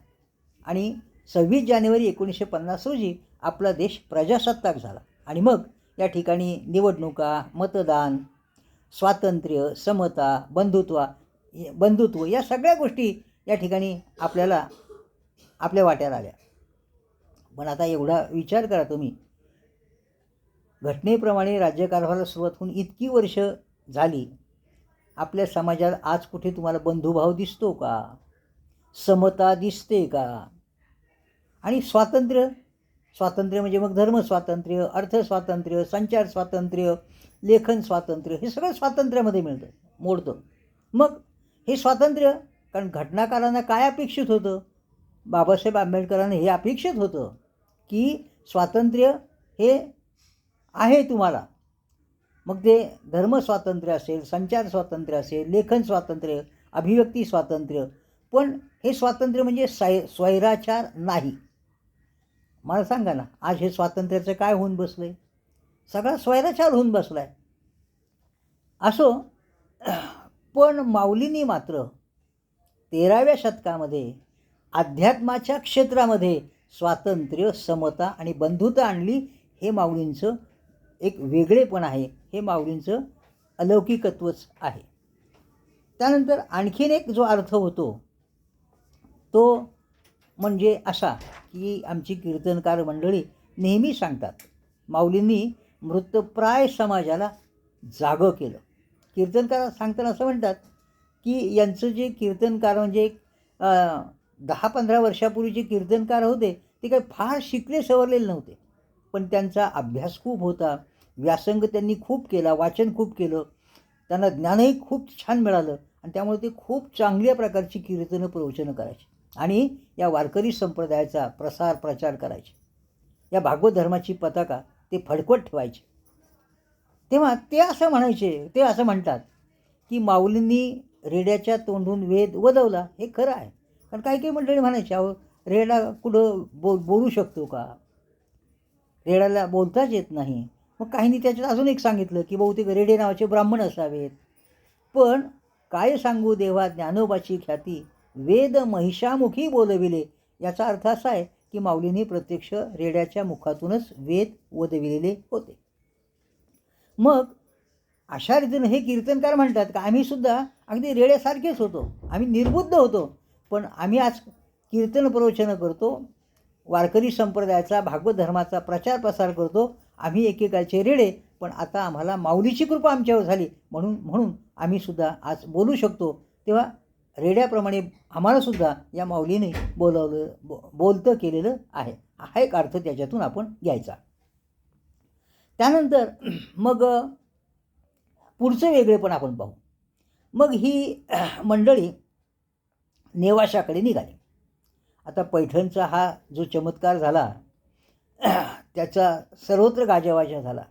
आणि 26 जानेवारी 1950 रोजी आपला देश प्रजासत्ताक झाला. आणि मग या ठिकाणी निवडणुका, मतदान, स्वातंत्र्य, समता, बंधुत्व या सगळ्या गोष्टी या ठिकाणी आपल्याला आपल्या वाट्याला आल्या. पण आता एवढा विचार करा तुम्ही, घटनेप्रमाणे राज्यकारभाराला सुरुवात होऊन इतकी वर्ष झाली, आपल्या समाजात आज कुठे तुम्हाला बंधुभाव दिसतो का? समता दिसते का? आणि स्वातंत्र्य म्हणजे मग धर्म स्वातंत्र्य, अर्थ स्वातंत्र्य, संचार स्वातंत्र्य, लेखन स्वातंत्र्य, हे सगळं स्वातंत्र्यामध्ये मोडतं. मग हे स्वातंत्र्य, कारण घटनाकारांना काय अपेक्षित होतं? बाबासाहेब आंबेडकरांना हे अपेक्षित होतं की स्वातंत्र्य हे आहे तुम्हाला. मग ते धर्म स्वातंत्र्य असेल, संचार स्वातंत्र्य असेल, लेखन स्वातंत्र्य, अभिव्यक्ती स्वातंत्र्य, पण हे स्वातंत्र्य म्हणजे स्वैराचार नाही. मला सांगा ना, आज हे स्वातंत्र्याचं काय होऊन बसलं आहे? सगळा स्वैराचार होऊन बसला आहे. असो, पण माऊलींनी मात्र 13व्या शतकामध्ये अध्यात्माच्या क्षेत्रामध्ये स्वातंत्र्य, समता आणि बंधुता आणली. हे माऊलींचं एक वेगळेपण आहे, हे माऊलींचं अलौकिकत्वच आहे. त्यानंतर आणखीन एक जो अर्थ होतो तो म्हणजे असा की आमची कीर्तनकार मंडळी नेहमी सांगतात, माऊलींनी मृतप्राय समाजाला जागं केलं. कीर्तनकार सांगताना असं म्हणतात की यांचं जे कीर्तनकार म्हणजे 10-15 वर्षापूर्वीचे कीर्तनकार होते ते काही फार शिकले सवरलेले नव्हते, पण त्यांचा अभ्यास खूप होता, व्यासंग त्यांनी खूप केला, वाचन खूप केलं, त्यांना ज्ञानही खूप छान मिळालं आणि त्यामुळे ते खूप चांगल्या प्रकारची कीर्तनं प्रवचनं करायचे आणि या वारकरी संप्रदायाचा प्रचार करायचे. या भागवत धर्माची पताका ते फडकवत ठेवायचे. तेव्हा ते असं म्हणतात की माऊलींनी रेड्याच्या तोंडून वेद वदवला. हे खरं आहे, कारण काही मंडळी म्हणायचे, अहो रेडा कुठं बोलू शकतो का? रेड्याला बोलताच येत नाही. मग काहींनी त्याच्यात अजून एक सांगितलं की बहुतेक रेडे नावाचे ब्राह्मण असावेत. पण काय सांगू देवा ज्ञानोबाची ख्याती, वेद महिषामुखी बोलविले. याचा अर्थ असा आहे की माऊलींनी प्रत्यक्ष रेड्याच्या मुखातूनच वेद वदविलेले होते. मग अशा रीतीनं हे कीर्तनकार म्हणतात की आम्हीसुद्धा अगदी रेड्यासारखेच होतो, आम्ही निर्बुद्ध होतो, पण आम्ही आज कीर्तन प्रवचनं करतो, वारकरी संप्रदायाचा भागवत धर्माचा प्रसार करतो. आम्ही एकेकाळचे रेडे, पण आता आम्हाला माऊलीची कृपा आमच्यावर झाली म्हणून आम्हीसुद्धा आज बोलू शकतो. तेव्हा रेड्याप्रमाणे आम्हालासुद्धा या माऊलीने बोलतं केलेलं आहे. हा एक अर्थ त्याच्यातून आपण घ्यायचा. त्यानंतर मग पुढचं वेगळेपण आपण पाहू. मग ही मंडळी नेवाशाकडे निघाली. आता पैठणचा हा जो चमत्कार झाला त्याचा सर्वत्र गाजावाजा झाला,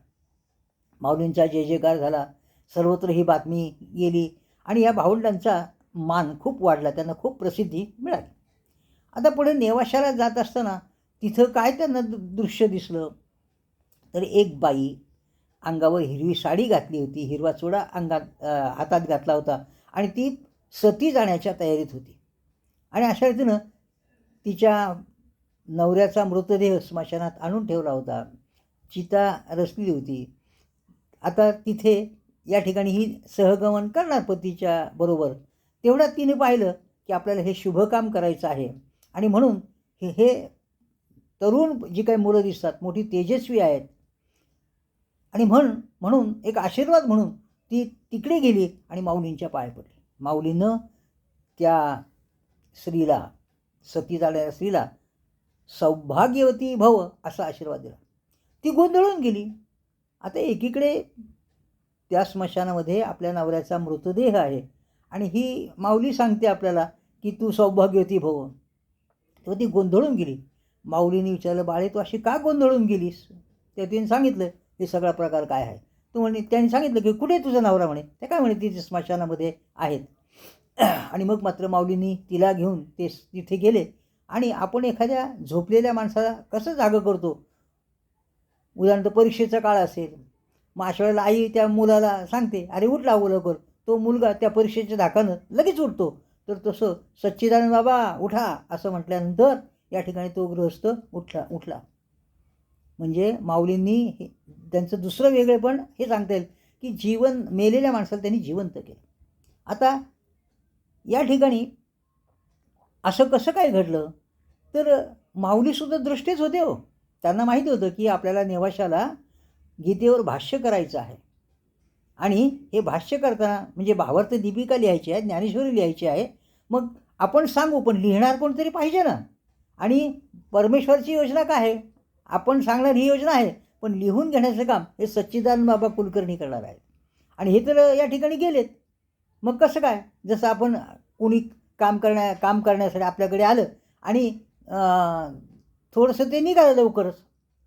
माऊलींचा जय जयकार झाला, सर्वत्र ही बातमी गेली आणि या भावंडांचा मान खूप वाढला, त्यांना खूप प्रसिद्धी मिळाली. आता पुढे नेवाशाला जात असताना तिथं काय त्यांना दृश्य दिसलं, तर एक बाई अंगावर हिरवी साडी घातली होती, हिरवा चोळा हातात घातला होता आणि ती सती जाण्याच्या तयारीत होती. आणि अशा रीतीनं तिच्या नवऱ्याचा मृतदेह स्मशानात आणून ठेवला होता, चिता रचली होती. आता तिथे या ठिकाणी ही सहगमन करणार पतीच्या बरोबर. तेवढ्यात तिने पाहिलं की आपल्याला हे शुभ काम करायचं आहे आणि म्हणून हे तरुण जी काही मुलं दिसतात मोठी तेजस्वी आहेत आणि म्हणून एक आशीर्वाद म्हणून ती तिकडे गेली आणि माऊलींच्या पाया पडली. माऊलीनं त्या स्त्रीला, सती जाणाऱ्या स्त्रीला सौभाग्यवती भव असा आशीर्वाद दिला. ती गोंधळून गेली. आता एकीकडे त्या स्मशानामध्ये आपल्या नवऱ्याचा मृतदेह आहे आणि ही माऊली सांगते आपल्याला की तू सौभाग्यवती भव. तेव्हा ती गोंधळून गेली. माऊलीने विचारलं, बाळे तू अशी का गोंधळून गेलीस? ते तिने सांगितलं हे सगळा प्रकार काय आहे. त्यांनी सांगितलं की कुठे तुझा नवरा? म्हणे ते काय म्हणे तिथे स्मशानामध्ये आहेत. आणि मग मात्र माऊलींनी तिला घेऊन ते तिथे गेले आणि आपण एखाद्या झोपलेल्या माणसाला कसं जागं करतो, उदाहरणार्थ परीक्षेचा काळ असेल, मग अशा वेळेला आई त्या मुलाला सांगते अरे उठ लावू लवकर, तो मुलगा त्या परीक्षेच्या धाकानं लगेच उठतो. तर तसं सच्चिदानंद बाबा उठा असं म्हटल्यानंतर या ठिकाणी तो गृहस्थ उठला. म्हणजे माऊलींनी त्यांचं दुसरं वेगळेपण हे सांगता येईल की मेलेल्या माणसाला त्यांनी जिवंत केलं. आता या ठिकाणी असं कसं काय घडलं, तर माऊलीसुद्धा दृष्टीच होते हो. त्यांना माहिती होतं की आपल्याला नेवाशाला गीतेवर भाष्य करायचं आहे आणि हे भाष्य करताना म्हणजे भावार्थ दीपिका लिहायची आहे, ज्ञानेश्वरी लिहायची आहे. मग आपण सांगू, पण लिहिणार कोणतरी पाहिजे ना. आणि परमेश्वरची योजना काय आहे, आपण सांगणार ही योजना आहे, पण लिहून घेण्याचं काम हे सच्चिदानंद बाबा कुलकर्णी करणार आहेत. आणि हे तर या ठिकाणी गेलेत. मग कसं काय, जसं आपण कुणी काम करण्यासाठी आपल्याकडे आलं आणि थोडंसं ते निघालं लवकरच,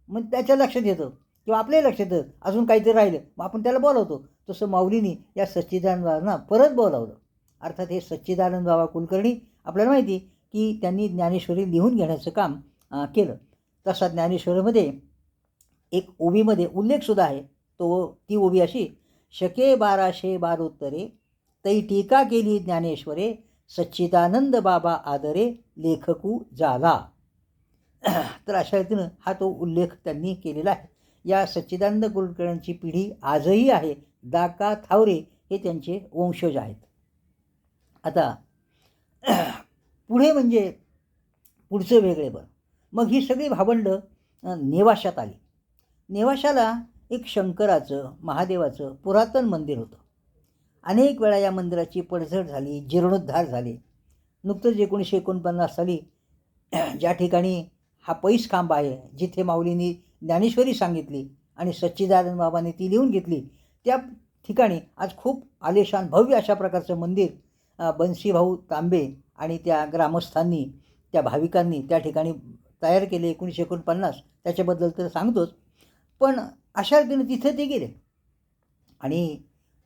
मग त्याच्या लक्षात येतं किंवा आपल्याही लक्षात येतं अजून काहीतरी राहिलं, मग आपण त्याला बोलावतो. तसं माऊलींनी या सच्चिदानंद बाबांना परत बोलावलं. अर्थात हे सच्चिदानंद बाबा कुलकर्णी आपल्याला माहिती की त्यांनी ज्ञानेश्वरी लिहून घेण्याचं काम केलं. तसा ज्ञानेश्वरीमध्ये एक ओवीमध्ये उल्लेखसुद्धा आहे. ती ओवी अशी: शके 1212 तै टीका केली ज्ञानेश्वरे, सच्चिदानंद बाबा आदरे लेखकू झाला. तर अशा रीतीनं हा तो उल्लेख त्यांनी केलेला आहे. या सच्चिदानंद कुलकर्ण्यांची पिढी आजही आहे. दाका थावरे हे त्यांचे वंशज आहेत. आता पुढे म्हणजे पुढचं वेगळेपण. मग ही सगळी भावंडं नेवाशात आली. नेवाशाला एक शंकराचं, महादेवाचं पुरातन मंदिर होतं. अनेक वेळा या मंदिराची पडझड झाली, जीर्णोद्धार झाले. नुकतंच 1949 साली ज्या ठिकाणी हा पैस खांब आहे, जिथे माऊलींनी ज्ञानेश्वरी सांगितली आणि सच्चिदानंद बाबांनी ती लिहून घेतली, त्या ठिकाणी आज खूप आलिशान भव्य अशा प्रकारचं मंदिर बन्सीभाऊ तांबे आणि त्या ग्रामस्थांनी, त्या भाविकांनी त्या ठिकाणी तयार केले 1949. त्याच्याबद्दल तर सांगतोच. पण अशा रीतीने तिथे ते गेले आणि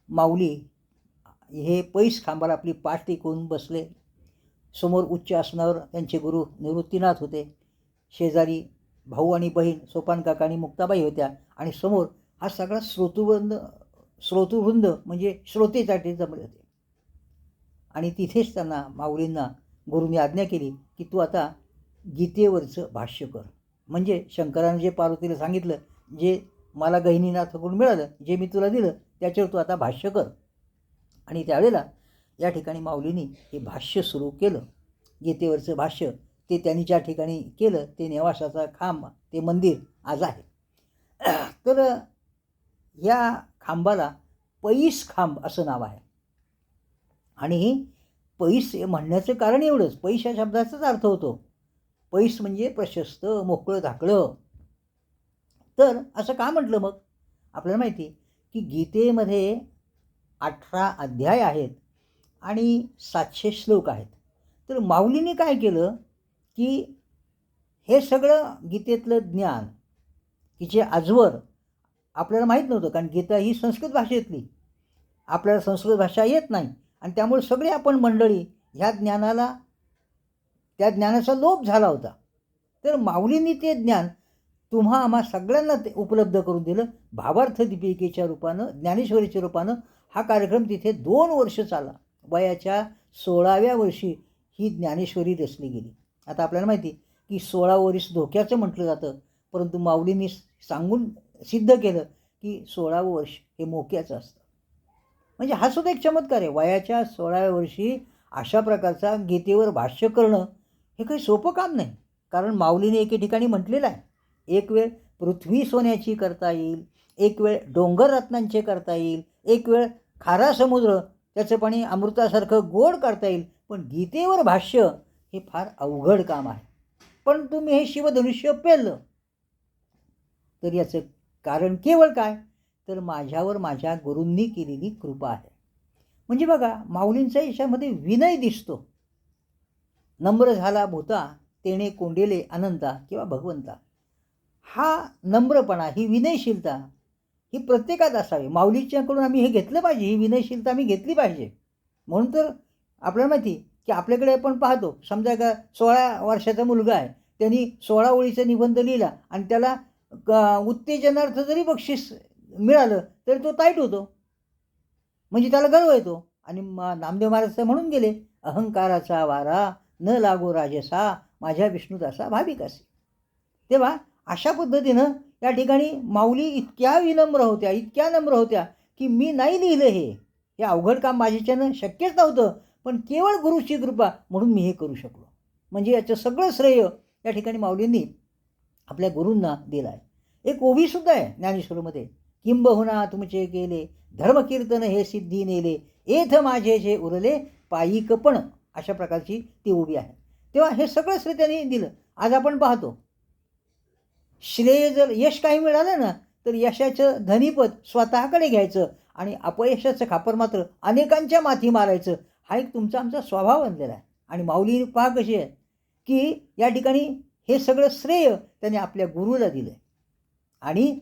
माऊली हे पैस खांबाला आपली पाठ टेकवून बसले. समोर उच्च आसनावर त्यांचे गुरु निवृत्तीनाथ होते. शेजारी भाऊ आणि बहीण सोपान काका आणि मुक्ताबाई होत्या आणि समोर हा सगळा श्रोतृवृंद म्हणजे श्रोतेसाठी जमले होते. आणि तिथेच त्यांना माऊलींना गुरुंनी आज्ञा केली की तू आता गीतेवरचं भाष्य कर. म्हणजे शंकरानं जे पार्वतीला सांगितलं, जे मला गहिनीनाथकडून मिळालं, जे मी तुला दिलं, त्याच्यावर तू आता भाष्य कर. आणि त्यावेळेला या ठिकाणी माऊलींनी हे भाष्य सुरू केलं. गीतेवरचं भाष्य ते त्यांनी ज्या ठिकाणी केलं ते नेवाशाचा खांब, ते मंदिर आज आहे. तर या खांबाला पैस खांब असं नाव आहे. आणि पैस म्हणण्याचं कारण एवढंच, पैस या शब्दाचाच अर्थ होतो. पैस म्हणजे प्रशस्त, मोकळं धाकळं. तर असं का म्हटलं मग? आपल्याला माहिती की गीतेमध्ये 18 अध्याय आहेत आणि 700 श्लोक आहेत. तर माऊलींनी काय केलं की हे सगळं गीतेतलं ज्ञान की जे आजवर आपल्याला माहीत नव्हतं, कारण गीता ही संस्कृत भाषेतली, आपल्याला संस्कृत भाषा येत नाही आणि त्यामुळे सगळे आपण मंडळी ह्या त्या ज्ञानाचा लोप झाला होता. तर माऊलींनी ते ज्ञान आम्हा सगळ्यांना ते उपलब्ध करून दिलं. भावार्थ दीपिकेच्या रूपानं, ज्ञानेश्वरीच्या रूपानं हा कार्यक्रम तिथे 2 वर्ष चालला. वयाच्या 16व्या वर्षी ही ज्ञानेश्वरी रचली गेली. आता आपल्याला माहिती की 16 वर्ष धोक्याचं म्हटलं जातं, परंतु माऊलींनी सांगून सिद्ध केलं की 16वं वर्ष हे मोक्याचं असतं. म्हणजे हा सुद्धा एक चमत्कार आहे. वयाच्या 16व्या वर्षी अशा प्रकारचा गीतेवर भाष्य करणं हे काही सोपं काम नाही. कारण माऊलीने एके ठिकाणी म्हटलेलं आहे, एक वेळ पृथ्वी सोन्याची करता येईल, एक वेळ डोंगर रत्नांचे करता येईल, एक वेळ खारा समुद्र त्याचं पाणी अमृतासारखं गोड करता येईल, पण गीतेवर भाष्य हे फार अवघड काम आहे. पण तुम्ही हे शिवधनुष्य पेललं. तर याचं कारण केवळ काय, तर माझ्यावर माझ्या गुरूंनी केलेली कृपा आहे. म्हणजे बघा, माऊलींच्या याच्यामध्ये विनय दिसतो. नम्र झाला भूता तेणे कोंडेले अनंता किंवा भगवंता. हा नम्रपणा, ही विनयशीलता ही प्रत्येकात असावी. माऊलीच्याकडून आम्ही हे घेतलं पाहिजे, ही विनयशीलता आम्ही घेतली पाहिजे. म्हणून तर आपल्याला माहिती की आपल्याकडे आपण पाहतो, समजा का 16 वर्षाचा मुलगा आहे, त्यांनी 16 ओळीचा निबंध लिहिला आणि त्याला उत्तेजनार्थ जरी बक्षीस मिळालं तरी तो ताईट होतो, म्हणजे त्याला गर्व येतो. आणि नामदेव महाराज म्हणून गेले, अहंकाराचा वारा न लागो राजसा, माझ्या विष्णुदासा भाविकासी. तेव्हा अशा पद्धतीनं या ठिकाणी माऊली इतक्या विनम्र होत्या, इतक्या नम्र होत्या, की मी नाही लिहिलं हे अवघड काम माझ्याच्यानं शक्यच नव्हतं, पण केवळ गुरुची कृपा म्हणून मी हे करू शकलो. म्हणजे याचं सगळं श्रेय या ठिकाणी माऊलींनी आपल्या गुरूंना दिलं आहे. एक ओवीसुद्धा आहे ज्ञानेश्वरीमध्ये, किंबहुना तुमचे केले धर्मकीर्तन हे सिद्धी नेले, एथ माझे जे उरले पायिकपण, अशा प्रकारची ती ओवी आहे. तेव्हा हे सगळं श्रेय त्यांनी दिलं. आज आपण पाहतो, श्रेय जर यश काही मिळालं ना, तर यशाचं धनीपद स्वतःकडे घ्यायचं आणि अपयशाचं खापर मात्र अनेकांच्या माथी मारायचं, हा एक तुमचा आमचा स्वभाव बनलेला आहे. आणि माऊली पहा कशी आहे, की या ठिकाणी हे सगळं श्रेय त्यांनी आपल्या गुरुला दिलं आहे. आणि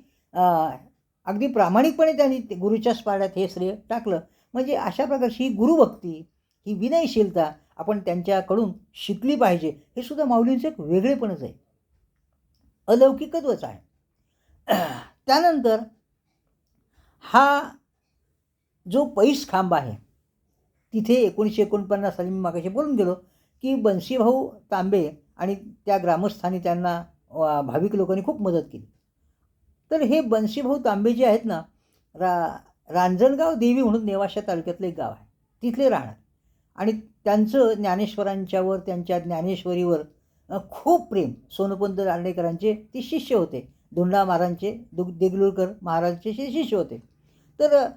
अगदी प्रामाणिकपणे त्यांनी गुरुच्या स्पाड्यात हे श्रेय टाकलं. म्हणजे अशा प्रकारची ही गुरुभक्ती, ही विनयशीलता आपण त्यांच्याकडून शिकली पाहिजे. हे सुद्धा माऊलींचं एक वेगळेपणच आहे, अलौकिकत्वच आहे. त्यानंतर हा जो पैस खांब आहे, तिथे 1949 साली मी मागाशी बोलून गेलो, की बन्सीभाऊ तांबे आणि त्या ग्रामस्थांनी त्यांना भाविक लोकांनी खूप मदत केली. तर हे बन्सीभाऊ तांबे जे आहेत ना, रांजणगाव देवी म्हणून नेवाशा तालुक्यातलं एक गाव आहे, तिथले राहणार. आणि त्यांचं ज्ञानेश्वरांच्यावर, त्यांच्या ज्ञानेश्वरीवर खूप प्रेम. सोनोपंत दांडेकरांचे ते शिष्य होते, धुंडा महाराजांचे, देगलूरकर महाराजांचे शिष्य होते. तर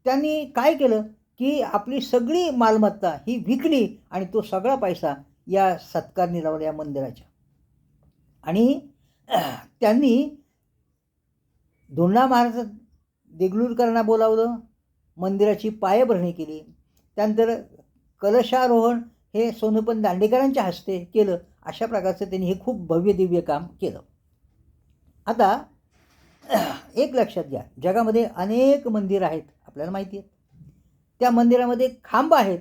त्यांनी काय केलं, की आपली सगळी मालमत्ता ही विकली आणि तो सगळा पैसा या सत्कारणी लावला या मंदिराच्या. आणि त्यांनी धुंडा महाराज देगलूरकरांना बोलावलं, मंदिराची पायाभरणी केली. त्यानंतर कलशारोहण हे सोनोपंत दांडेकरांच्या हस्ते केलं. अशा प्रकारचं त्यांनी हे खूप भव्य दिव्य काम केलं. आता एक लक्षात घ्या, जगामध्ये अनेक मंदिरं आहेत, आपल्याला माहिती आहे. त्या मंदिरामध्ये खांब आहेत,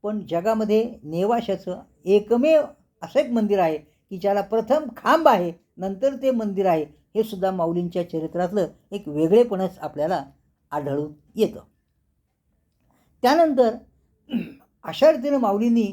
पण जगामध्ये नेवाशाचं एकमेव असं एक मंदिर आहे, की ज्याला प्रथम खांब आहे, नंतर ते मंदिर आहे. हे सुद्धा माऊलींच्या चरित्रातलं एक वेगळेपणच आपल्याला आढळून येतं. त्यानंतर अशा रीतीनं माऊलींनी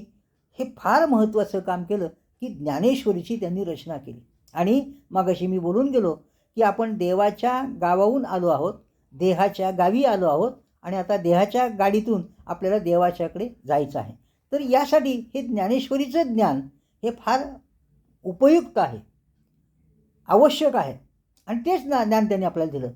हे फार महत्त्वाचं काम केलं, की ज्ञानेश्वरीची त्यांनी रचना केली. आणि मगाशी मी बोलून गेलो, की आपण देवाच्या गावाहून आलो आहोत, देहाच्या गावी आलो आहोत, आणि आता देहाच्या गाडीतून आपल्याला देवाच्याकडे जायचं आहे. तर यासाठी हे ज्ञानेश्वरीचं ज्ञान हे फार उपयुक्त आहे, आवश्यक आहे. आणि तेच ज्ञान त्यांनी आपल्याला दिलं.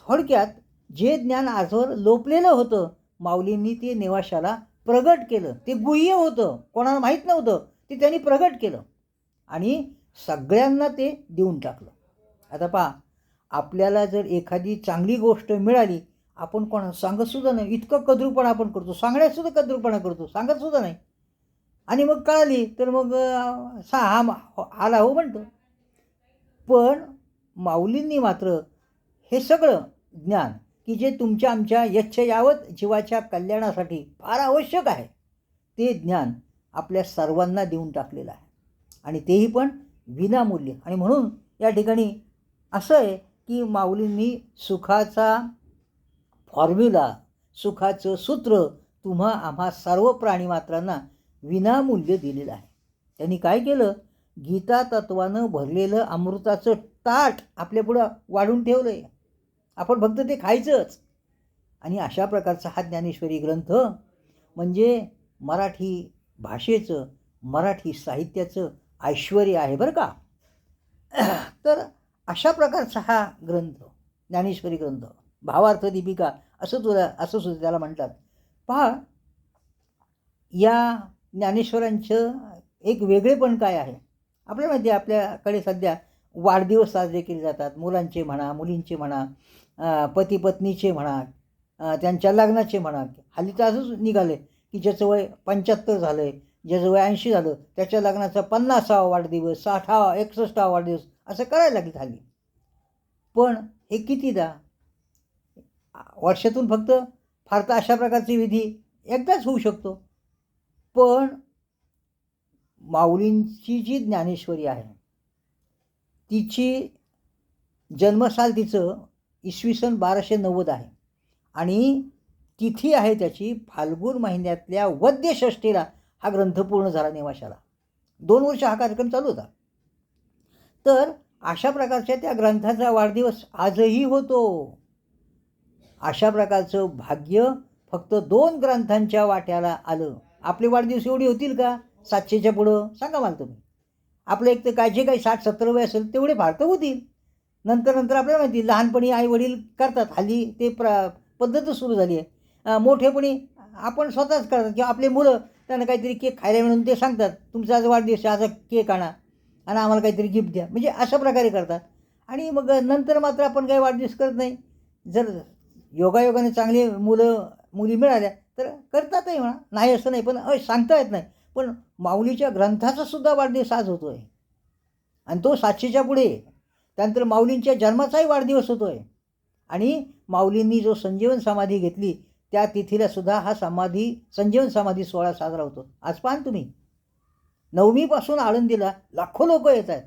थोडक्यात जे ज्ञान आजवर लोपलेलं होतं, माऊलींनी ते नेवाशाला प्रगट केलं. ते गुह्य होतं, कोणाला माहीत नव्हतं, ते त्यांनी प्रगट केलं आणि सगळ्यांना ते देऊन टाकलं. आता पहा, आपल्याला जर एखादी चांगली गोष्ट मिळाली, आपण कोणाला सांगतसुद्धा नाही, इतकं कद्रूपणा आपण करतो, सांगण्यातसुद्धा कद्रूपणा करतो, सांगतसुद्धा नाही. आणि मग कळाली तर मग आला हो म्हणतो. पण माऊलींनी मात्र हे सगळं ज्ञान, की जे तुमच्या आमच्या यच्छ यावत जीवाच्या कल्याणासाठी फार आवश्यक आहे, ते ज्ञान आपल्या सर्वांना देऊन टाकलेलं आहे. आणि तेही पण विनामूल्य. आणि म्हणून या ठिकाणी असं आहे, की माऊलींनी सुखाचा फॉर्म्युला, सुखाचं सूत्र तुम्हा आम्हा सर्व प्राणीमात्रांना विनामूल्य दिलेलं आहे. त्यांनी काय केलं, गीता तत्वानं भरलेलं अमृताचं ताट आपल्यापुढं वाढून ठेवलं आहे. आपण फक्त ते खायचंच. आणि अशा प्रकारचा हा ज्ञानेश्वरी ग्रंथ म्हणजे मराठी भाषेचं, मराठी साहित्याचं ऐश्वर्य आहे बरं का. तर अशा प्रकारचा हा ग्रंथ, ज्ञानेश्वरी ग्रंथ, भावार्थ दीपिका असं सुद्धा त्याला म्हणतात. पहा, या ज्ञानेश्वरांचं एक वेगळेपण काय आहे आपल्याला माहिती आहे. आपल्याकडे सध्या वाढदिवस साजरे केले जातात, मुलांचे म्हणा, मुलींचे म्हणा, पती पत्नीचे म्हणा, त्यांच्या लग्नाचे म्हणा. हल्ली तर असंच निघालं आहे, की ज्याचं वय 75 झालं आहे, ज्याचं वय 80 झालं, त्याच्या लग्नाचा 50वा वाढदिवस, 60वा, 61वा वाढदिवस असं करायला लागले हल्ली. पण हे कितीदा, वर्षातून फक्त फार तर अशा प्रकारची विधी एकदाच होऊ शकतो. पण माऊलींची जी ज्ञानेश्वरी आहे, तिची जन्मसाल तिचं इसवी सन 1290 आहे. आणि तिथी आहे त्याची फाल्गुन महिन्यातल्या वद्य षष्ठीला हा ग्रंथ पूर्ण झाला नेवाशाला. 2 वर्ष हा कार्यक्रम चालू होता. तर अशा प्रकारच्या त्या ग्रंथाचा वाढदिवस आजही होतो. अशा प्रकारचं भाग्य फक्त 2 ग्रंथांच्या वाट्याला आलं. आपले वाढदिवस एवढे होतील का 700च्या पुढं? सांगा मला तुम्ही. आपलं एक तर काय जे काही 60-70 वय असेल तेवढे फार तर होतील. नंतर आपल्याला माहिती लहानपणी आई-वडील करतात. हल्ली ते पद्धतच सुरू झाली आहे. मोठेपणी आपण स्वतःच करतात किंवा आपले मुलं त्यांना काहीतरी केक खायला मिळून ते सांगतात, तुमचा आज वाढदिवस आहे, आज केक आणा आणि आम्हाला काहीतरी गिफ्ट द्या. म्हणजे अशा प्रकारे करतात. आणि मग नंतर मात्र आपण काही वाढदिवस करत नाही. जर योगायोगाने चांगली मुली मिळाल्या तर करतातही म्हणा, नाही असं नाही, पण सांगता येत नाही. पण माऊलीच्या ग्रंथाचा सुद्धा वाढदिवस आज होतो आहे आणि तो 700च्या पुढे. त्यानंतर माऊलींच्या जन्माचाही वाढदिवस होतो आहे आणि माऊलींनी जो संजीवन समाधी घेतली त्या तिथीला सुद्धा हा संजीवन समाधी सोहळा साजरा होतो. आज पाहा तुम्ही, 9मीपासून आळंदीला लाखो लोक येत आहेत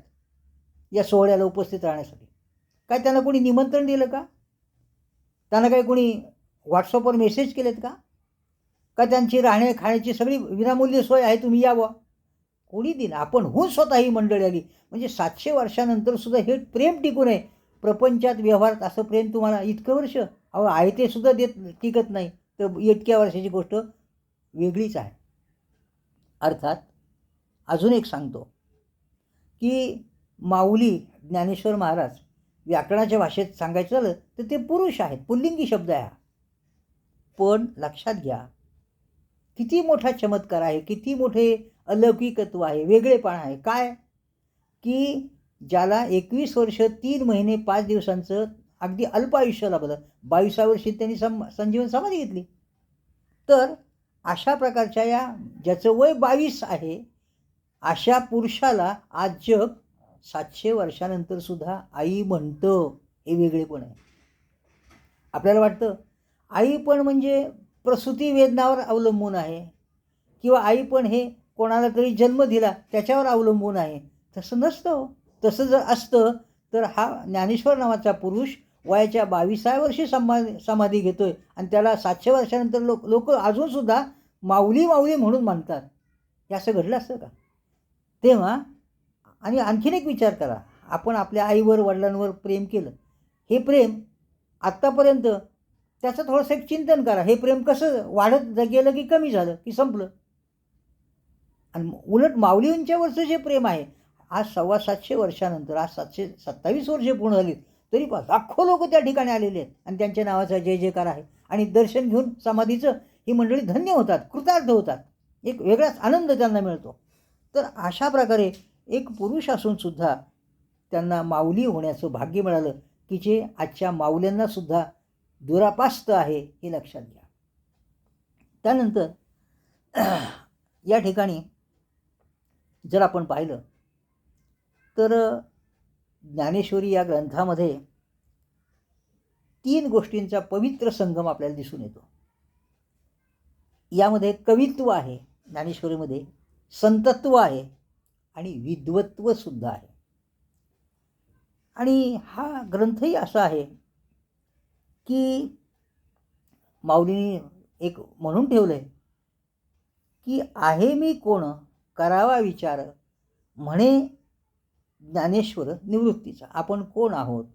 या सोहळ्याला उपस्थित राहण्यासाठी. काय त्यांना कोणी निमंत्रण दिलं का? त्यांना काही कोणी व्हॉट्सअपवर मेसेज केलेत का? का त्यांची राहण्या खाण्याची सगळी विनामूल्य सोय आहे, तुम्ही यावं? कोणी दिलं? आपण होऊन स्वतः ही मंडळी आली. म्हणजे 700 वर्षानंतर सुद्धा हे प्रेम टिकू नये. प्रपंचात व्यवहारात असं प्रेम तुम्हाला इतकं वर्ष आहे ते सुद्धा टिकत नाही, तर इतक्या वर्षाची गोष्ट वेगळीच आहे. अर्थात अजून एक सांगतो की माऊली ज्ञानेश्वर महाराज व्याकरणाच्या भाषेत सांगायचं झालं तर ते पुरुष आहेत, पुल्लिंगी शब्द आहे. पण लक्षात घ्या, किती मोठा चमत्कार आहे, किती मोठे अलौकिकत्व आहे, वेगळेपण आहे. काय की ज्याला 21 वर्ष 3 महिने 5 दिवसांचं अगदी अल्प आयुष्य लाभलं, 22व्या वर्षी त्यांनी संजीवन समाधी घेतली. तर अशा प्रकारच्या ज्याचं वय 22 आहे अशा पुरुषाला आज जग 700 वर्षानंतर सुद्धा आई म्हणतं. हे वेगळेपण आहे. आपल्याला वाटतं आई पण म्हणजे प्रसूती वेदनावर अवलंबून आहे किंवा आई पण हे कोणाला तरी जन्म दिला त्याच्यावर अवलंबून आहे. तसं नसतं. तसं जर असतं तर हा ज्ञानेश्वर नावाचा पुरुष वयाच्या 22व्या वर्षी समाधी घेतोय आणि त्याला 700 वर्षानंतर लोक अजूनसुद्धा माऊली माऊली म्हणून म्हणतात. हे असं घडलं असतं का? तेव्हा आणि आणखीन एक विचार करा, आपण आपल्या आईवर वडिलांवर प्रेम केलं, हे प्रेम आत्तापर्यंत त्याचं थोडंसं एक चिंतन करा. हे प्रेम कसं वाढत गेलं की कमी झालं की संपलं? आणि उलट माऊलींच्यावरचं जे प्रेम आहे आज 725 वर्षानंतर, आज 727 वर्षे पूर्ण झाली तरी लाखो लोक त्या ठिकाणी आलेले आहेत आणि त्यांच्या नावाचा जय जयकार आहे आणि दर्शन घेऊन समाधीचं ही मंडळी धन्य होतात, कृतार्थ होतात. एक वेगळाच आनंद त्यांना मिळतो. तर अशा प्रकारे एक पुरुष असूनसुद्धा त्यांना माऊली होण्याचं भाग्य मिळालं की जे आजच्या माऊल्यांनासुद्धा दुरापास्त आहे, हे लक्षात घ्या. त्यानंतर या ठिकाणी जर आपण पाहिलं तर ज्ञानेश्वरी या ग्रंथामध्ये 3 गोष्टींचा पवित्र संगम आपल्याला दिसून येतो. यामध्ये कवित्व आहे ज्ञानेश्वरीमध्ये, संतत्व आहे आणि विद्वत्व सुद्धा आहे. आणि हा ग्रंथही असा आहे की माऊलींनी एक म्हणून ठेवलं आहे की आहे मी कोण करावा विचार म्हणे ज्ञानेश्वर निवृत्तीचा. आपण कोण आहोत,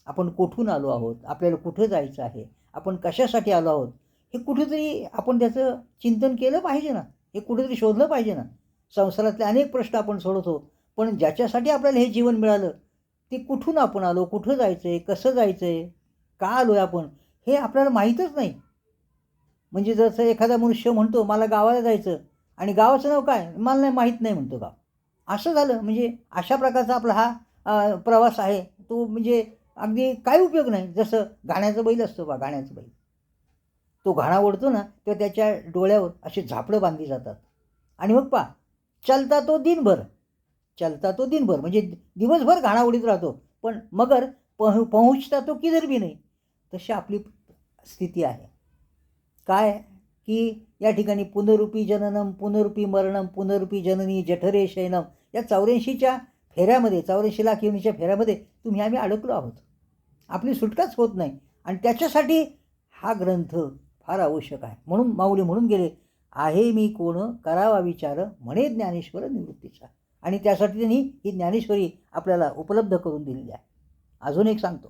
आपण कुठून आलो आहोत, आपल्याला कुठं जायचं आहे, आपण कशासाठी आलो आहोत, हे कुठेतरी आपण त्याचं चिंतन केलं पाहिजे ना, हे कुठेतरी शोधलं पाहिजे ना. संसारातले अनेक प्रश्न आपण सोडवतो, पण ज्याच्यासाठी आपल्याला हे जीवन मिळालं ते कुठून आपण आलो, कुठं जायचं आहे, कसं जायचं आहे, का आलो आहे आपण, हे आपल्याला माहीतच नाही. म्हणजे जसं एखादा मनुष्य म्हणतो मला गावाला जायचं आणि गावाचं नाव काय मला नाही माहीत नाही म्हणतो गाव. असं झालं म्हणजे अशा प्रकारचा आपला हा प्रवास आहे तो म्हणजे अगदी काही उपयोग नाही. जसं घाण्याचं बैल असतो बा, घाण्याचं बैल तो घाणा ओढतो ना तेव्हा त्याच्या डोळ्यावर अशी झापडं बांधली जातात आणि मग पहा चलता तो दिनभर म्हणजे दिवसभर घाणा ओढीत राहतो, पण मगर पोहोचता तो किधर बी नाही. तशी आपली स्थिती आहे. काय की या ठिकाणी पुनरूपी जननम पुनरूपी मरणम पुनरूपी जननी जठरे शयनम या 84च्या फेऱ्यामध्ये, 84 लाख योनीच्या फेऱ्यामध्ये आम्ही अडकलो आहोत. आपली सुटकाच होत नाही आणि त्याच्यासाठी हा ग्रंथ फार आवश्यक आहे. म्हणून माऊली म्हणून गेले आहे मी कोण करावा विचार म्हणे ज्ञानेश्वर निवृत्तीचा. आणि त्यासाठी त्यांनी ही ज्ञानेश्वरी आपल्याला उपलब्ध करून दिलेली आहे. अजून एक सांगतो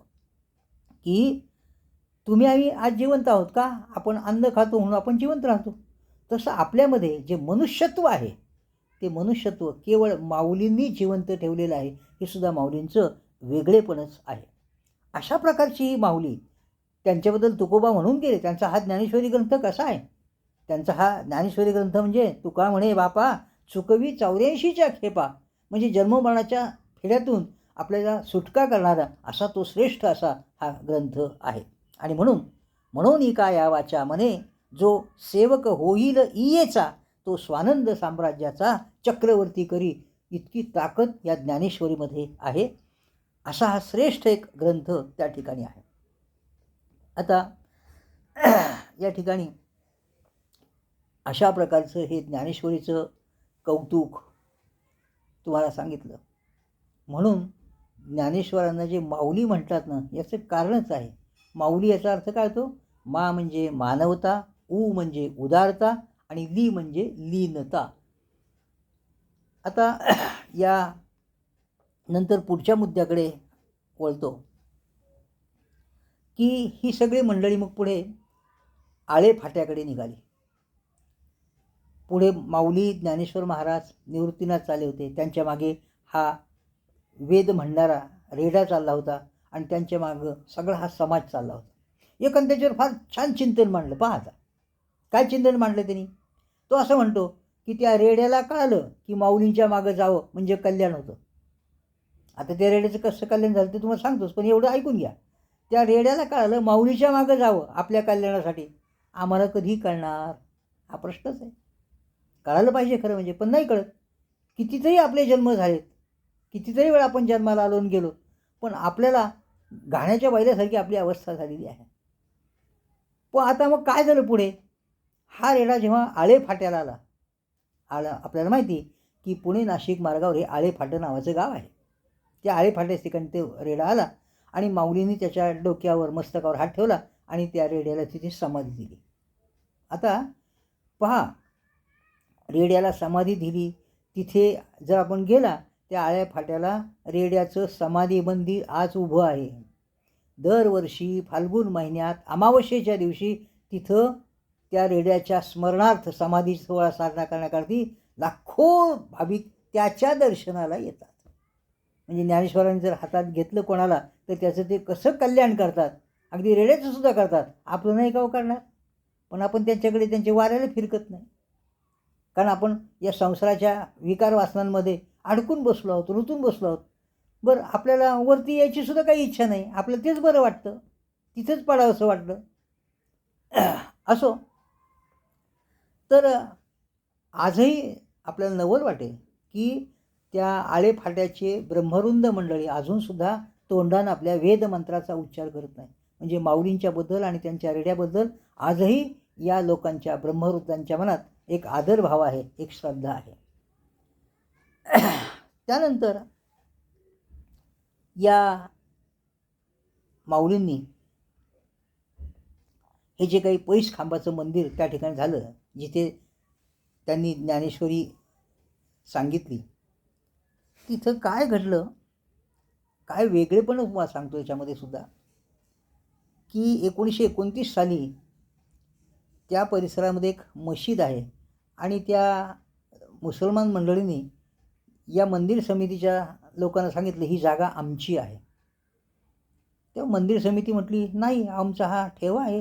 की तुम्ही आम्ही आज जिवंत आहोत का? आपण अन्न खातो म्हणून आपण जिवंत राहतो. तसं आपल्यामध्ये जे मनुष्यत्व आहे ते मनुष्यत्व केवळ माऊलींनी जिवंत ठेवलेलं आहे. हे सुद्धा माऊलींचं वेगळेपणच आहे. अशा प्रकारची ही माऊली, त्यांच्याबद्दल तुकोबा म्हणून गेले. त्यांचा हा ज्ञानेश्वरी ग्रंथ कसा आहे? त्यांचा हा ज्ञानेश्वरी ग्रंथ म्हणजे तुका म्हणे बापा चुकवी 84च्या खेपा, म्हणजे जन्ममरणाच्या फेड्यातून आपल्याला सुटका करणारा असा तो श्रेष्ठ असा हा ग्रंथ आहे. आणि म्हणून इका या वाचा म्हणे, जो सेवक होईल इयेचा तो स्वानंद साम्राज्याचा चक्रवर्ती करी, इतकी ताकद या ज्ञानेश्वरीमध्ये आहे. असा हा श्रेष्ठ एक ग्रंथ त्या ठिकाणी आहे. आता या ठिकाणी अशा प्रकारचं हे ज्ञानेश्वरीचं कौतुक तुम्हाला सांगितलं. म्हणून ज्ञानेश्वरांना जे माऊली म्हणतात ना, याचं कारणच आहे. माऊली याचा अर्थ काय होतो? मा म्हणजे मानवता, उ म्हणजे उदारता आणि ली म्हणजे लीनता. आता या नंतर पुढच्या मुद्द्याकडे वळतो की ही सगळी मंडळी मग पुढे आळे फाट्याकडे निघाली. पुढे माऊली ज्ञानेश्वर महाराज निवृत्तीनाथ चालले होते. त्यांच्या मागे हा वेद म्हणणारा रेडा चालला होता आणि त्यांच्या मागं सगळा हा समाज चालला होता. एकंदर त्याच्यावर फार छान चिंतन मांडलं. पहा आता काय चिंतन मांडलं त्यांनी. तो असं म्हणतो की त्या रेड्याला कळालं की माऊलींच्या मागं जावं म्हणजे कल्याण होतं. आता त्या रेड्याचं कसं कल्याण झालं ते तुम्हाला सांगतोच, पण एवढं ऐकून घ्या. त्या रेड्याला कळालं माऊलीच्या मागं जावं आपल्या कल्याणासाठी. आम्हाला कधी कळणार? हा प्रश्नच आहे. कळालं पाहिजे खरं म्हणजे, पण नाही कळत. कितीतरी आपले जन्म झालेत, कितीतरी वेळा आपण जन्माला आलो गेलो, पण आपल्याला गाण्याच्या बैलासारखी आपली अवस्था झालेली आहे. पण आता मग काय झालं पुढे? हा रेडा जेव्हा आळे फाट्याला आला, आपल्याला माहिती की पुणे नाशिक मार्गावर हे आळे फाटं नावाचं गाव आहे. त्या आळे फाट्याच ठिकाणी ते रेडा आला आणि माऊलींनी त्याच्या डोक्यावर मस्तकावर हात ठेवला आणि त्या रेड्याला तिथे समाधी दिली. आता पहा, रेड्याला समाधी दिली. तिथे जर आपण गेला त्या आळ्या फाट्याला रेड्याचं समाधी मंदिर आज उभं आहे. दरवर्षी फाल्गुन महिन्यात अमावस्येच्या दिवशी तिथं त्या रेड्याच्या स्मरणार्थ समाधी सोहळा साजरा करण्याकरता लाखो भाविक त्याच्या दर्शनाला येतात. म्हणजे ज्ञानेश्वरांनी जर हातात घेतलं कोणाला तर त्याचं ते कसं कल्याण करतात, अगदी रेड्याचं सुद्धा करतात. आपलं नाही का करणार? पण आपण त्यांच्याकडे त्यांचे वाऱ्याला फिरकत नाही, कारण आपण या संसाराच्या विकार वासनांमध्ये अडकून बसलो आहोत, रुतून बसलो आहोत. बरं, आपल्याला वरती यायची सुद्धा काही इच्छा नाही. आपलं तेच बरं वाटतं, तिथंच पडावं असं वाटलं. असो, तर आजही आपल्याला नवल वाटेल की त्या आळे फाट्याचे ब्रह्मरुंद मंडळी अजूनसुद्धा तोंडानं आपल्या वेदमंत्राचा उच्चार करत नाही. म्हणजे माऊलींच्याबद्दल आणि त्यांच्या रेड्याबद्दल आजही या लोकांच्या ब्रह्मरुद्रांच्या मनात एक आदरभाव आहे, एक श्रद्धा आहे. त्यानंतर या माऊलींनी हे जे काही पैस खांबाचं मंदिर त्या ठिकाणी झालं, जिथे त्यांनी ज्ञानेश्वरी सांगितली, तिथं काय घडलं, काय वेगळेपण तुम्हाला सांगतो याच्यामध्ये सुद्धा, की 1929 साली त्या परिसरामध्ये एक मशीद आहे आणि त्या मुसलमान मंडळींनी या मंदिर समितीच्या लोकांना सांगितलं ही जागा आमची आहे. तेव्हा मंदिर समिती म्हटली नाही, आमचा हा ठेवा आहे,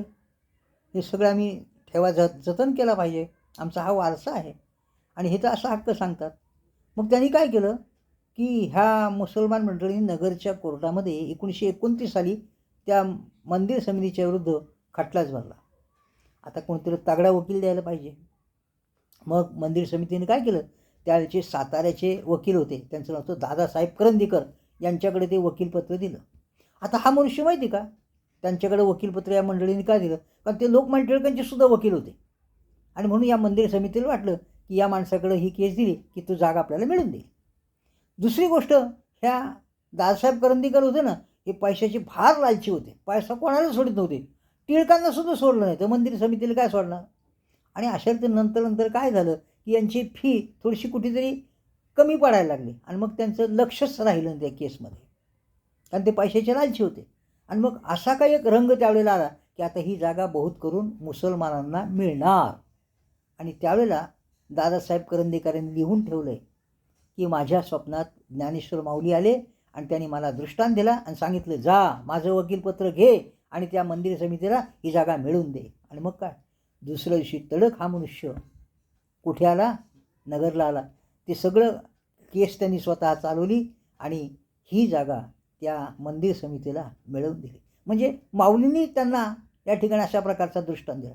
हे सगळं आम्ही ठेवा जतन केला पाहिजे, आमचा हा वारसा आहे आणि हे तर असा हक्क सांगतात. मग त्यांनी काय केलं की ह्या मुसलमान मंडळींनी नगरच्या कोर्टामध्ये 1929 साली त्या मंदिर समितीच्या विरुद्ध खटलाच भरला. आता कोणतरी तगडा वकील द्यायला पाहिजे. मग मंदिर समितीने काय केलं, त्याचे साताऱ्याचे वकील होते, त्यांचं नाव होतं दादासाहेब करंदीकर, यांच्याकडे ते वकीलपत्र दिलं. आता हा मनुष्य माहिती का, त्यांच्याकडे वकीलपत्र या मंडळीने का दिलं? कारण ते लोकमान्य टिळकांचे सुद्धा वकील होते आणि म्हणून या मंदिर समितीला वाटलं की या माणसाकडे ही केस दिली की तो जागा आपल्याला मिळून देईल. दुसरी गोष्ट, ह्या दादासाहेब करंदीकर होते ना, हे पैशाचे फार लालची होते. पैसा कोणाला सोडत नव्हते, टिळकांना सुद्धा सोडलं नाही तर मंदिर समितीला काय सोडणार. आणि अशा नंतर काय झालं की यांची फी थोडीशी कुठेतरी कमी पडायला लागले आणि मग त्यांचं लक्षच राहिलं नाही त्या केसमध्ये, कारण ते पैशाचे लालची होते. आणि मग असा काही एक रंग त्यावेळेला आला की आता ही जागा बहुत करून मुसलमानांना मिळणार. आणि त्यावेळेला दादासाहेब करंदीकरांनी लिहून ठेवलं आहे की माझ्या स्वप्नात ज्ञानेश्वर माऊली आले आणि त्यांनी मला दृष्टांत दिला आणि सांगितलं, जा माझं वकीलपत्र घे आणि त्या मंदिर समितीला ही जागा मिळवून दे. आणि मग काय, दुसऱ्या दिवशी तडक हा मनुष्य कुठे आला, नगरला आला. ते सगळं केस त्यांनी स्वतः चालवली आणि ही जागा त्या मंदिर समितीला मिळवून दिली. म्हणजे माऊलींनी त्यांना या ठिकाणी अशा प्रकारचा दृष्टांत दिला.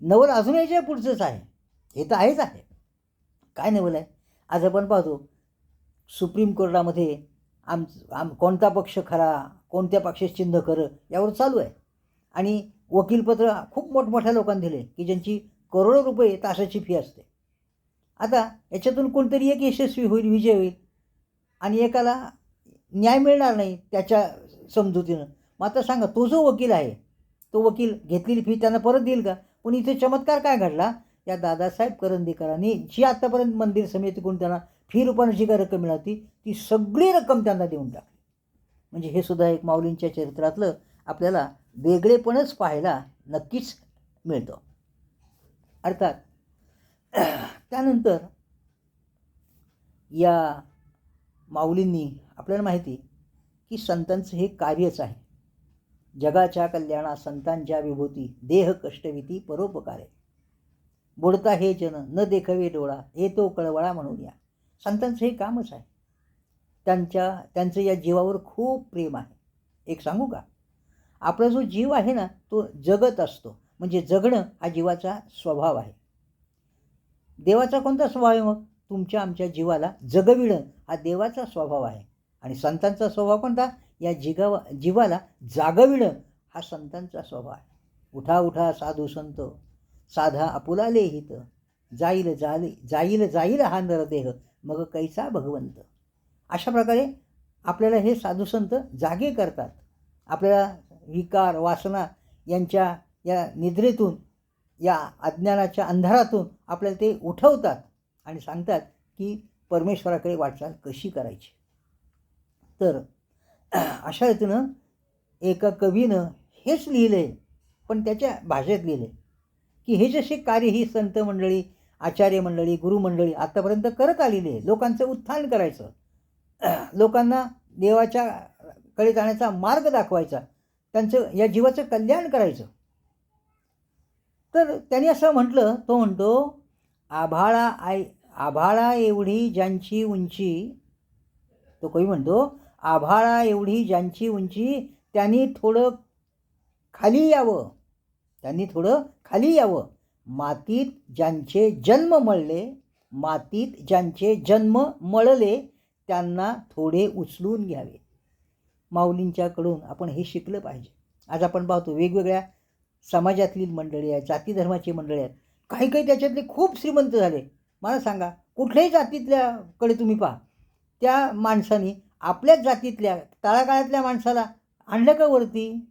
नवल अजून याच्या पुढचंच आहे, हे तर आहेच आहे. काय नवल आहे, आज आपण पाहतो सुप्रीम कोर्टामध्ये कोणता पक्ष खरा, कोणत्या पक्षाचे चिन्ह खरं यावर चालू आहे. आणि वकीलपत्र खूप मोठमोठ्या लोकांनी दिले की ज्यांची करोडो रुपये तासाची फी असते. आता याच्यातून कोणतरी एक यशस्वी होईल, विजय होईल आणि एकाला न्याय मिळणार नाही त्याच्या समजुतीनं. मग आता सांगा, तो जो वकील आहे तो वकील घेतलेली फी त्यांना परत देईल का? पण इथे चमत्कार काय घडला, या दादासाहेब करंदीकरांनी जी आत्तापर्यंत मंदिर समितीकडून त्यांना फी रूपाने जी काय रक्कम मिळाली ती सगळी रक्कम त्यांना देऊन टाकली. म्हणजे हे सुद्धा एक माऊलींच्या चरित्रातलं आपल्याला वेगळेपणच पाहायला नक्कीच मिळतं. अर्थात त्यानंतर या माऊलींनी आपल्याला माहिती की संतांचं हे कार्यच आहे, जगाच्या कल्याणा संतांच्या विभूती, देह कष्टविती परोपकारे, बोलता हे जन न देखवे डोळा, येतो कळवळा म्हणून या. संतांचं हे कामच आहे. त्यांचं या जीवावर खूप प्रेम आहे. एक सांगू का, आपला जो जीव आहे ना तो जगत असतो, म्हणजे जगणं हा जीवाचा स्वभाव आहे. देवाचा कोणता स्वभाव आहे मग, तुमच्या आमच्या जीवाला जगविणं हा देवाचा स्वभाव आहे. आणि संतांचा स्वभाव कोणता, या जीवाला जागविणं हा संतांचा स्वभाव आहे. उठा उठा साधू संत, साधा आपुला लेहित, जाईल जाईल हा नरदेह, मग कैसा भगवंत. अशा प्रकारे आपल्याला हे साधू संत जागे करतात. आपल्याला विकार वासना यांच्या या निद्रेतून, या अज्ञानाच्या अंधारातून आपल्याला ते उठवतात आणि सांगतात की परमेश्वराकडे वाटचाल कशी करायची. तर अशा रीतीनं एका कवीनं हेच लिहिलं आहे, पण त्याच्या भाषेत लिहिलं आहे की हे जसे कार्य ही संत मंडळी, आचार्य मंडळी, गुरुमंडळी आत्तापर्यंत करत आलेली आहे, लोकांचं उत्थान करायचं, लोकांना देवाच्या कडे जाण्याचा मार्ग दाखवायचा, त्यांचं या जीवाचं कल्याण करायचं. तर त्यांनी असं म्हटलं, तो म्हणतो, आभाळा एवढी ज्यांची उंची, तो कवी म्हणतो, आभाळा एवढी ज्यांची उंची, त्यांनी थोडं खाली यावं, मातीत ज्यांचे जन्म मळले, त्यांना थोडे उचलून घ्यावे. माऊलींच्याकडून आपण हे शिकलं पाहिजे. आज आपण पाहतो वेगवेगळ्या समाजातली मंडळी आहेत, जाती धर्माची मंडळी आहेत, काही त्याच्यातले खूप श्रीमंत झाले. मला सांगा, कुठल्याही जातीतल्याकडे तुम्ही पहा, त्या माणसाने आपल्याच जातीतल्या तळागाळातल्या माणसाला आणलं का वरती?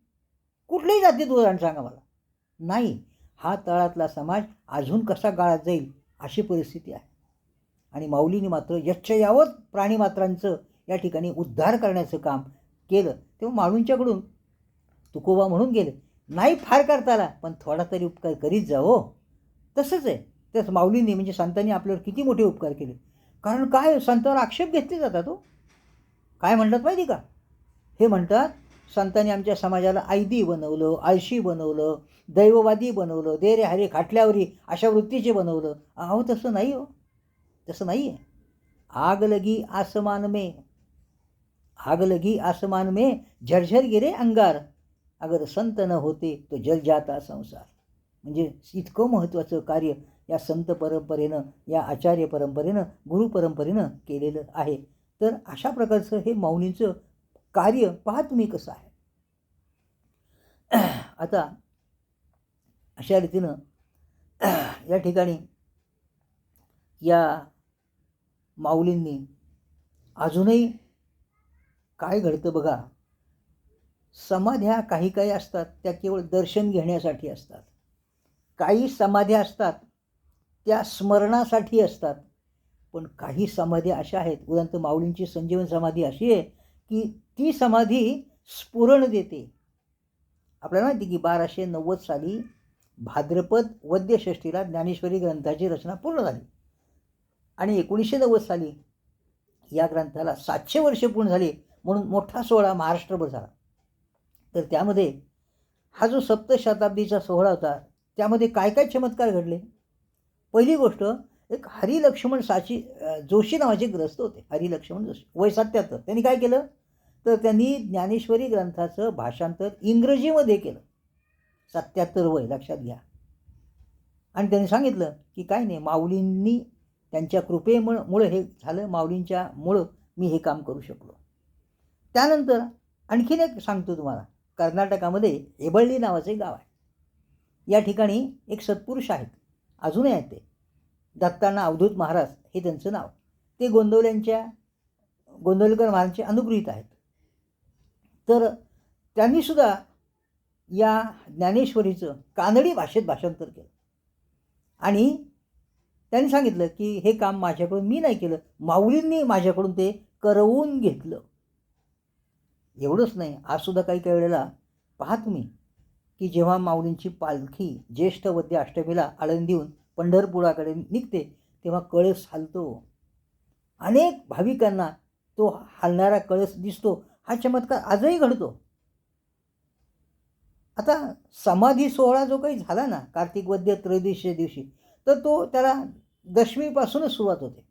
कुठल्याही जातीत वर सांगा मला. नाही, हा तळातला समाज अजून कसा गाळात जाईल अशी परिस्थिती आहे. आणि माऊलीने मात्र यच्चयावत प्राणीमात्रांचं या ठिकाणी उद्धार करण्याचं काम केलं. तेव्हा माऊलींच्याकडून तुकोबा म्हणून गेले, नाही फार करता आला पण थोडा तरी उपकार करीत जा हो. तसंच आहे, त्याच माऊलींनी म्हणजे संतांनी आपल्यावर किती मोठे उपकार केले. कारण काय, संतांवर आक्षेप घेतले जातात हो. काय म्हणतात माहिती का, हे म्हणतात संतांनी आमच्या समाजाला ऐदी बनवलं, आळशी बनवलं, दैववादी बनवलं, दे रे हरे खाटल्यावरी अशा वृत्तीचे बनवलं. अहो तसं नाही हो, तसं नाही आहे. आग लगी आसमान में झरझर गिरे अंगार, अगर संत न होते तो जल जाता संसार. म्हणजे इतकं महत्त्वाचं कार्य या संत परंपरेनं, या आचार्य परंपरेनं, गुरु परंपरेनं केलेलं आहे. तर अशा प्रकारचं हे माऊलींचं कार्य पहा तुम्ही कसं आहे. आता अशा रीतीनं या ठिकाणी या माऊलींनी अजूनही काय घडतं बघा, समाध्या काही असतात त्या केवळ दर्शन घेण्यासाठी असतात, काही समाध्या असतात त्या स्मरणासाठी असतात, पण काही समाधी अशा आहेत, उदाहरणार्थ माऊलींची संजीवन समाधी अशी आहे की ती समाधी स्फुरण देते. आपल्याला माहिती की 1290 साली भाद्रपद वद्य षष्टीला ज्ञानेश्वरी ग्रंथाची रचना पूर्ण झाली आणि 1990 साली या ग्रंथाला 700 वर्षे पूर्ण झाली म्हणून मोठा सोहळा महाराष्ट्रभर झाला. तर त्यामध्ये हा जो सप्तशताब्दीचा सोहळा होता त्यामध्ये काय काय चमत्कार घडले. पहिली गोष्ट, एक हरिलक्ष्मण जोशी नावाचे ग्रस्त होते. हरिलक्ष्मण जोशी, वय 77. त्यांनी काय केलं तर त्यांनी ज्ञानेश्वरी ग्रंथाचं भाषांतर इंग्रजीमध्ये केलं. 77 वय, लक्षात घ्या. आणि त्यांनी सांगितलं की काय नाही, माऊलींनी त्यांच्या कृपेमुळे हे झालं, माऊलींच्यामुळं मी हे काम करू शकलो. त्यानंतर आणखीन एक सांगतो तुम्हाला. कर्नाटकामध्ये हेबळ्ळी नावाचं एक गाव आहे. या ठिकाणी एक सत्पुरुष आहेत, अजूनही आहेत ते. दत्तांना अवधूत महाराज हे त्यांचं नाव. ते गोंदवलेकर महाराजांचे अनुगृहीत आहेत. तर त्यांनीसुद्धा या ज्ञानेश्वरीचं कानडी भाषेत भाषांतर केलं आणि त्यांनी सांगितलं की हे काम माझ्याकडून मी नाही केलं, माऊलींनी माझ्याकडून ते करवून घेतलं. एवढंच नाही, आजसुद्धा काही काही वेळेला पहा तुम्ही की जेव्हा माऊलींची पालखी ज्येष्ठ वद्य अष्टमीला आळंदीहून पंढरपुराकडे निघते तेव्हा कळस हलतो. अनेक भाविकांना तो हलणारा कळस दिसतो. हा चमत्कार आजही घडतो. आता समाधी सोहळा जो काही झाला ना कार्तिक वद्य त्रयोदशीच्या दिवशी, तर तो त्याला दशमीपासूनच सुरुवात होते.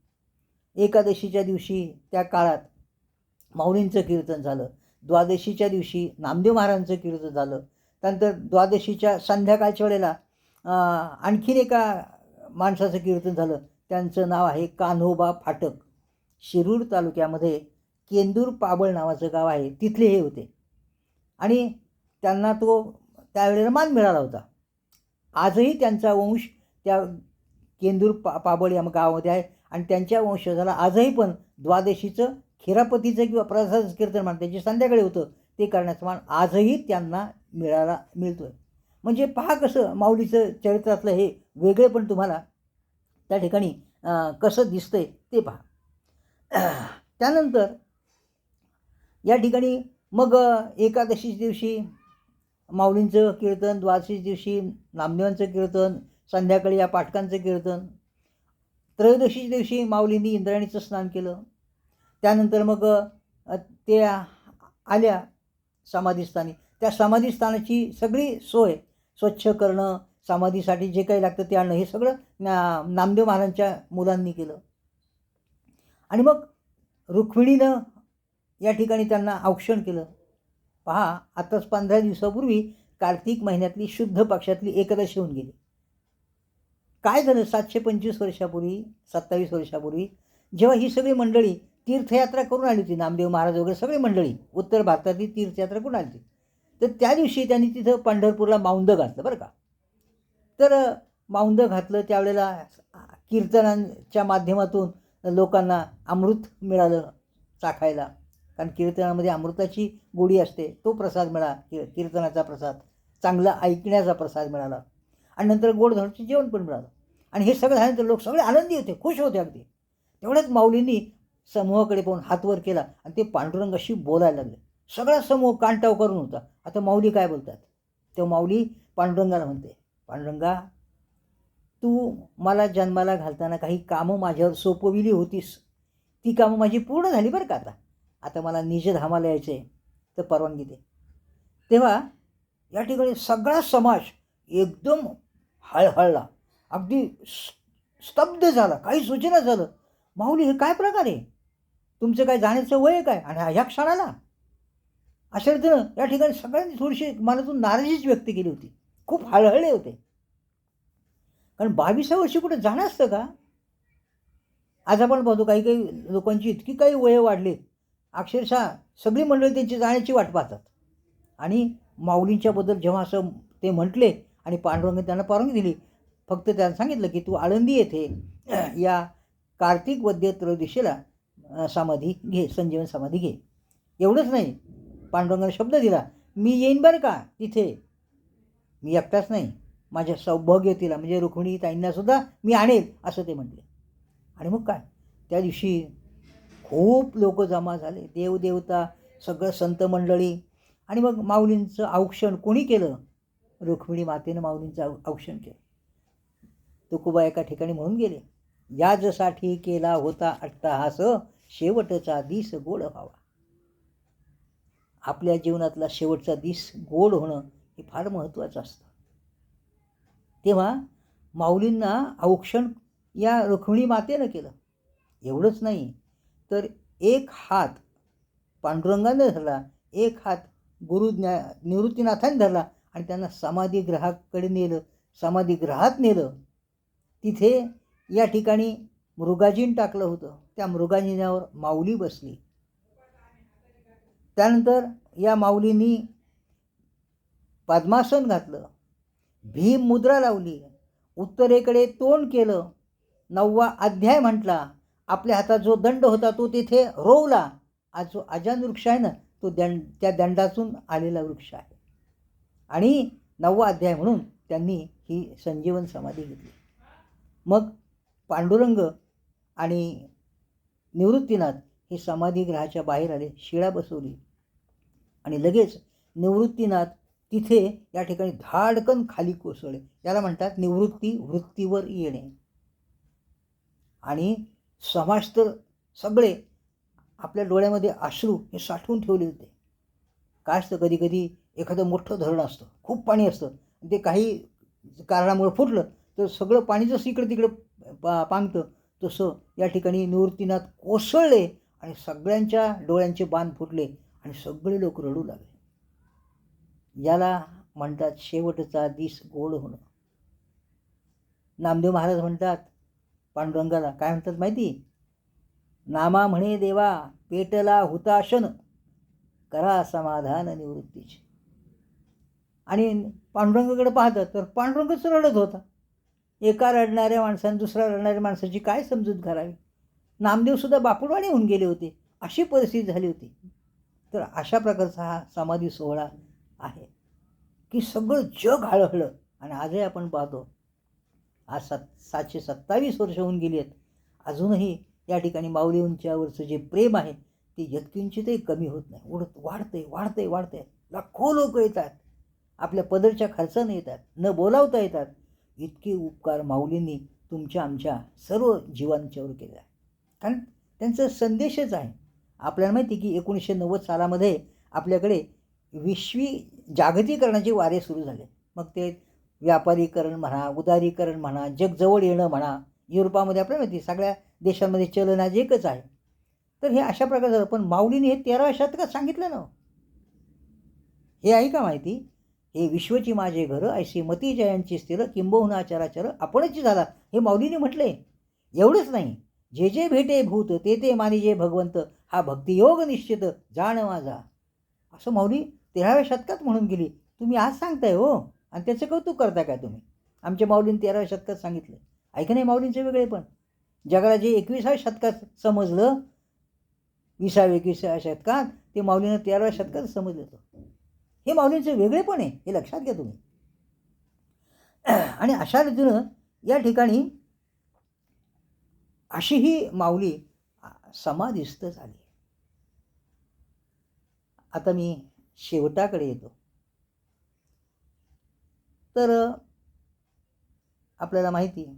एकादशीच्या दिवशी त्या काळात माऊलींचं कीर्तन झालं. द्वादशीच्या दिवशी नामदेव महाराजांचं कीर्तन झालं. त्यानंतर द्वादशीच्या संध्याकाळच्या वेळेला आणखीन एका माणसाचं कीर्तन झालं. त्यांचं नाव आहे कान्होबा फाटक. शिरूर तालुक्यामध्ये केंदूर पाबळ नावाचं गाव आहे, तिथले हे होते आणि त्यांना तो त्यावेळेला मान मिळाला होता. आजही त्यांचा वंश त्या केंदूर पाबळ या गावामध्ये आहे आणि त्यांच्या वंशजाला आजही पण द्वादशीचं खिरापतीचं किंवा प्रसाद कीर्तन म्हणतात जे संध्याकाळी होतं ते करण्याचा मान आजही त्यांना मिळतोय. म्हणजे पहा कसं माऊलीचं चरित्रातलं हे वेगळे पण तुम्हाला त्या ठिकाणी कसं दिसतंय ते पहा. त्यानंतर या ठिकाणी मग एकादशीच्या दिवशी माऊलींचं कीर्तन, द्वादशीच्या दिवशी नामदेवांचं कीर्तन, संध्याकाळी या पाठकांचं कीर्तन. त्रयोदशीच्या दिवशी माऊलींनी इंद्रायणीचं स्नान केलं. त्यानंतर मग ते आल्या समाधीस्थानी. त्या समाधीस्थानाची सगळी सोय, स्वच्छ करणं, समाधीसाठी जे काही लागतं ते आणणं, हे सगळं नामदेव महाराजांच्या मुलांनी केलं. आणि मग रुक्मिणीनं या ठिकाणी त्यांना औक्षण केलं. पहा, आताच 15 दिवसापूर्वी कार्तिक महिन्यातली शुद्ध पक्षातली एकादशी होऊन गेली. काय झालं 725 वर्षापूर्वी, 27 वर्षापूर्वी जेव्हा ही सगळी मंडळी तीर्थयात्रा करून आली होती, नामदेव महाराज वगैरे सगळी मंडळी उत्तर भारतातली तीर्थयात्रा करून आली होती, तर त्या दिवशी त्यांनी तिथं पंढरपूरला माऊंदं घातलं बरं का. तर माऊंदं घातलं त्यावेळेला कीर्तनांच्या माध्यमातून लोकांना अमृत मिळालं चाखायला, कारण कीर्तनामध्ये अमृताची गोडी असते. तो प्रसाद मिळाला, कीर्तनाचा प्रसाद, चांगला ऐकण्याचा प्रसाद मिळाला आणि नंतर गोडधोडाचं जेवण पण मिळालं. आणि हे सगळं झाल्यानंतर लोक सगळे आनंदी होते, खुश होते अगदी. तेवढ्याच माऊलींनी समूहाकडे पाहून हात वर केला आणि ते पांडुरंगाशी बोलायला लागले. सगळा समूह कानटाव करून होता. आता माऊली काय बोलतात, तेव्हा माऊली पांडुरंगाला म्हणते, पांडुरंगा, तू मला जन्माला घालताना काही कामं माझ्यावर सोपविली होतीस, ती कामं माझी पूर्ण झाली बरं का. आता मला निजधामाला यायचं आहे, तर परवानगी दे. तेव्हा या ठिकाणी सगळा समाज एकदम हळहळला, अगदी स्तब्ध झाला, काही सूचना झालं. माऊली, हे काय प्रकार आहे, तुमचं काय जाण्याचं वय काय आणि ह्या क्षणाला? अशा रीतीनं या ठिकाणी सगळ्यांनी थोडीशी मनातून नाराजीच व्यक्त केली होती. खूप हळहळले होते, कारण 22व्या वर्षी कुठे जाणं असतं का? आज आपण पाहतो काही काही लोकांची इतकी काही वय वाढली, अक्षरशः सगळी मंडळी त्यांची जाण्याची वाट पाहतात. आणि माऊलींच्याबद्दल जेव्हा असं ते म्हटले आणि पांडुरंगाने त्यांना परवानगी दिली, फक्त त्यांना सांगितलं की तू आळंदी येथे या कार्तिक वद्य त्रयोदशीला समाधी घे, संजीवन समाधी घे. एवढंच नाही, पांडुरंगाने शब्द दिला, मी येईन बरं का तिथे, मी एकटाच नाही, माझ्या सौभाग्यवतीला म्हणजे रुक्मिणी ताईंनासुद्धा मी आणेल, असं ते म्हटले. आणि मग काय, त्या दिवशी खूप लोक जमा झाले, देवदेवता, सगळं संत मंडळी. आणि मग माऊलींचं औक्षण कोणी केलं? रुक्मिणी मातेनं माऊलींचं औक्षण केलं. तुकोबा एका ठिकाणी म्हणून गेले, याजसाठी केला होता अट्टहास, शेवटचा दिस गोड व्हावा. आपल्या जीवनातला शेवटचा दिस गोड होणं हे फार महत्त्वाचं असतं. तेव्हा माऊलींना औक्षण या रुक्मिणी मातेनं केलं. एवढंच नाही तर एक हात पांडुरंगाने धरला, एक हात निवृत्तीनाथाने धरला आणि त्यांना समाधीगृहाकडे नेलं. समाधीगृहात नेलं. तिथे या ठिकाणी मृगाजीन टाकलं होतं. त्या मृगाजीनावर माऊली बसली. त्यानंतर या माऊलींनी पद्मासन घातलं, भीम मुद्रा लावली, उत्तरेकडे तोंड केलं, 9वा अध्याय म्हटला. आपल्या हातात जो दंड होता तो तिथे रोवला. आज जो अजान वृक्ष आहे ना, तो त्या दंडातून आलेला वृक्ष आहे. आणि 9वा अध्याय म्हणून त्यांनी ही संजीवन समाधी घेतली. मग पांडुरंग आणि निवृत्तीनाथ हे समाधीगृहाच्या बाहेर आले, शिळा बसवली आणि लगेच निवृत्तीनाथ तिथे या ठिकाणी धाडकन खाली कोसळले. याला म्हणतात निवृत्ती वृत्तीवर येणे. आणि समाज तर सगळे आपल्या डोळ्यामध्ये अश्रू हे साठवून ठेवले होते. काय असतं, कधी कधी एखादं मोठं धरण असतं, खूप पाणी असतं, ते काही कारणामुळे फुटलं तर सगळं पाणी जसं इकडे तिकडे पांगतं, तसं या ठिकाणी निवृत्तीनाथ कोसळले आणि सगळ्यांच्या डोळ्यांचे बाण फुटले आणि सगळे लोक रडू लागले. याला म्हणतात शेवटचा दिस गोड होणं. नामदेव महाराज म्हणतात पांडुरंगाला, काय म्हणतात माहिती? नामा म्हणे देवा पेटला हुताशन, करा समाधान निवृत्तीचे. आणि पांडुरंगाकडे पाहतात तर पांडुरंगच रडत होता. एका रडणाऱ्या माणसाने दुसऱ्या रडणाऱ्या माणसाची काय समजूत घालावी? नामदेवसुद्धा बापुडवाणी होऊन गेले होते, अशी परिस्थिती झाली होती. तर अशा प्रकारचा हा समाधी सोहळा आहे की सगळं जग हळहळलं. आणि आजही आपण पाहतो, आज 727 वर्ष होऊन गेली आहेत, अजूनही या ठिकाणी माऊली उंच्यावरचं जे प्रेम आहे ते यत्किंचितही कमी होत नाही, वाढतंय वाढतंय वाढतंय. लाखो लोक येतात, आपल्या पदरच्या खर्चाने येतात, न बोलावता येतात. इतके उपकार माऊलींनी तुमच्या आमच्या सर्व जीवांच्यावर केले आहे. कारण त्यांचा संदेशच आहे. आपल्याला माहिती की 1990 सालामध्ये आपल्याकडे विश्वी जागतिकीकरणाचे वारे सुरू झाले. मग ते व्यापारीकरण म्हणा, उदारीकरण म्हणा, जग जवळ येणं म्हणा. युरोपामध्ये आपल्याला माहिती सगळ्या देशांमध्ये चलन आज एकच आहे. तर हे अशा प्रकारे झालं. पण माऊलीने हे 13व्या शतकात सांगितलं ना. हे आहे का माहिती? हे विश्वची माझे घर, ऐशी मती जयांची स्थिर, किंबहुना चराचर आपणच झाला, हे माऊलीने म्हटले. एवढंच नाही, जे जे भेटे भूत ते ते मानिजे भगवंत, हा भक्तियोग निश्चित जाण माझा, असं माऊली 13व्या शतकात म्हणून गेली. तुम्ही आज सांगताय हो, आणि त्याचं कौतुक करताय काय तुम्ही? आमच्या माऊलीने 13व्या शतकात सांगितलं. ऐका नाही माऊलींचे वेगळे पण जगाला जे 21व्या शतकात समजलं, 20व्या-21व्या शतकात, ते माऊलीनं 13व्या शतकात समजलं होतं. हे माऊलींचं वेगळे पण आहे, हे लक्षात घ्या तुम्ही. आणि अशा रीतीनं या ठिकाणी अशी ही माऊली समाधिस्थ झाली. आता मी शेवटाकडे येतो. तर आपल्याला माहिती आहे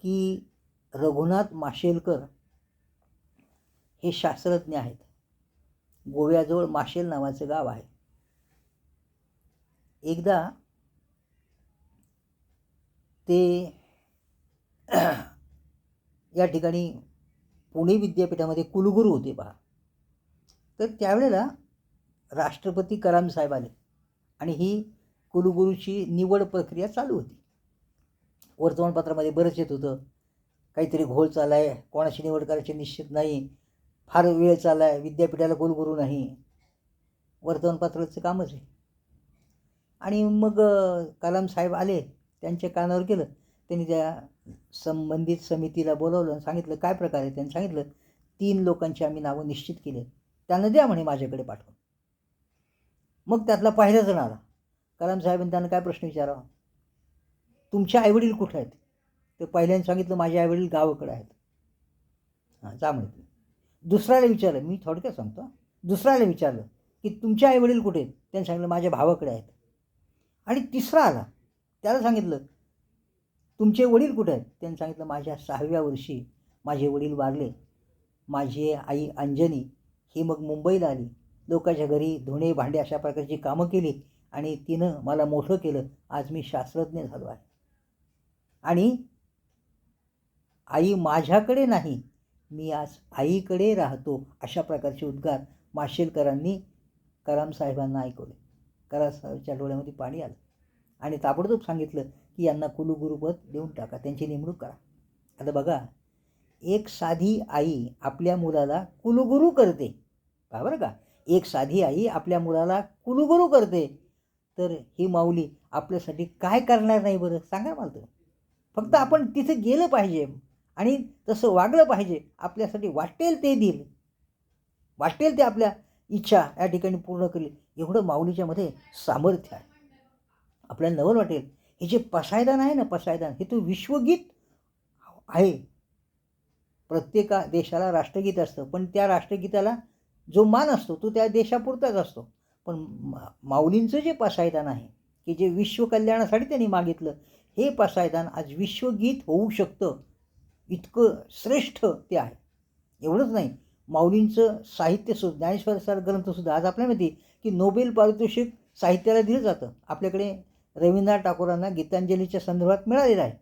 की रघुनाथ माशेलकर हे शास्त्रज्ञ आहेत. गोव्याजवळ माशेल नावाचं गाव आहे. एकदा ते या ठिकाणी पुणे विद्यापीठामध्ये कुलगुरू होते पहा. तर त्यावेळेला राष्ट्रपती कलाम साहेब आले आणि ही कुलगुरूची निवड प्रक्रिया चालू होती. वर्तमानपत्रामध्ये बरंच येत होतं, काहीतरी घोळ चालला आहे, कोणाची निवड करायची निश्चित नाही, फार वेळ चालला आहे, विद्यापीठाला कुलगुरू नाही. वर्तमानपत्राचं कामच आहे. आणि मग कलाम साहेब आले, त्यांच्या कानावर केलं. त्यांनी त्या संबंधित समितीला बोलावलं आणि सांगितलं काय प्रकार आहे. त्यांनी सांगितलं 3 लोकांची आम्ही नावं निश्चित केले, त्यांना द्या म्हणे माझ्याकडे पाठवून. मग त्यातला पहिला जण आला. कलाम साहेबांनी त्यांना काय प्रश्न विचारावा, तुमचे आईवडील कुठे आहेत? तर पहिल्यांदा सांगितलं माझे आईवडील गावाकडे आहेत. हां, जा म्हणे. दुसऱ्याला विचारलं, मी थोडक्यात सांगतो हां. दुसऱ्याला विचारलं, की तुमचे आईवडील कुठे आहेत? त्यांनी सांगितलं, माझ्या भावाकडे आहेत. आणि तिसरा आला, त्याला सांगितलं, तुमचे वडील कुठे आहेत? त्यांनी सांगितलं, माझ्या 6व्या वर्षी माझे वडील वारले. माझी आई अंजनी ही मग मुंबईला आली. लोकांच्या घरी धुणे भांडे अशा प्रकारची कामं केली आणि तिनं मला मोठं केलं. आज मी शास्त्रज्ञ झालो आहे. आणि आई माझ्याकडे नाही, मी आज आईकडे राहतो, अशा प्रकारचे उद्गार माशेलकरांनी करामसाहेबांना ऐकवले. करामसाहेबांच्या डोळ्यामध्ये पाणी आलं आणि ताबडतोब सांगितलं, की यांना कुलगुरुपद देऊन टाका, त्यांची नेमणूक करा. आता बघा, एक साधी आई आपल्या मुलाला कुलगुरू करते, का बरं का? एक साधी आई आपल्या मुलाला कुलगुरू करते, तर ही माऊली आपल्यासाठी काय करणार नाही बरं? सांगा मला तर. फक्त आपण तिथे गेलं पाहिजे आणि तसं वागलं पाहिजे. आपल्यासाठी वाटेल ते देईल, वाटेल ते आपल्या इच्छा या ठिकाणी पूर्ण करेल. एवढं माऊलीच्यामध्ये सामर्थ्य आहे. आपल्याला नवल वाटेल, हे जे पसायदान आहे ना, पसायदान हे तो विश्वगीत आहे. प्रत्येक देशाला राष्ट्रगीत असतं, पण त्या राष्ट्रगीताला जो मान असतो तो त्या देशापुरताच असतो. पण माऊलींचं जे पसायदान आहे, की जे विश्वकल्याणासाठी त्यांनी मागितलं, हे पसायदान आज विश्वगीत होऊ शकतं, इतकं श्रेष्ठ ते आहे. एवढंच नाही, माऊलींचं साहित्यसुद्धा, ज्ञानेश्वराचा ग्रंथसुद्धा आज आपल्याला माहिती की नोबेल पारितोषिक साहित्याला दिलं जातं. आपल्याकडे रवींद्रनाथ टागोरांना गीतांजलीच्या संदर्भात मिळालेला आहे.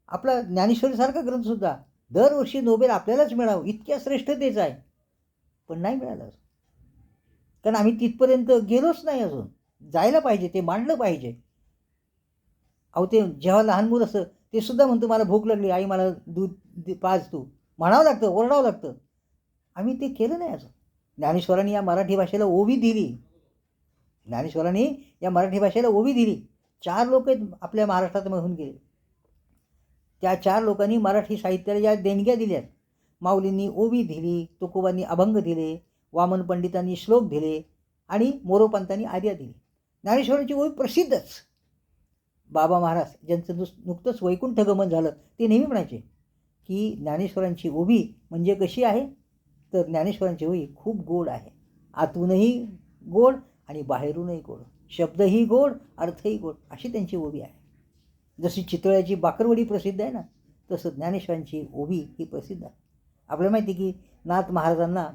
आपला ज्ञानेश्वरीसारखा ग्रंथसुद्धा दरवर्षी नोबेल आपल्यालाच मिळावं इतक्या श्रेष्ठतेच आहे, पण नाही मिळालं अजून. कारण आम्ही तिथपर्यंत गेलोच नाही अजून. जायला पाहिजे, ते मांडलं पाहिजे. अहो, ते जेव्हा लहान मुलं असतं ते सुद्धा म्हणतो, मला भूक लागली, आई मला दूध पाज तू, म्हणावं लागतं, ओरडावं लागतं. आम्ही ते केलं नाही अजून. ज्ञानेश्वरांनी या मराठी भाषेला ओवी दिली. ज्ञानेश्वरांनी या मराठी भाषेला ओवी दिली. 4 लोक आपल्या महाराष्ट्रात होऊन गेले. त्या 4 लोकांनी मराठी साहित्याला ज्या देणग्या दिल्यात, माऊलींनी ओवी दिली, तुकोबांनी अभंग दिले, वामन पंडितांनी श्लोक दिले आणि मोरोपंतांनी आर्या दिली. ज्ञानेश्वरांची ओवी प्रसिद्धच. बाबा महाराज ज्यांचं नुकतंच वैकुंठ गमन झालं, ते नेहमी म्हणायचे की ज्ञानेश्वरांची ओवी म्हणजे कशी आहे, तर ज्ञानेश्वरांची ओवी खूप गोड आहे. आतूनही गोड आणि बाहेरूनही गोड, शब्दही गोड, अर्थही गोड, अशी त्यांची ओवी आहे. जशी चितळ्याची बाकरवडी प्रसिद्ध आहे ना, तसं ज्ञानेश्वरांची ओवी ही प्रसिद्ध आहे. आपल्याला माहिती की नाथ महाराजांना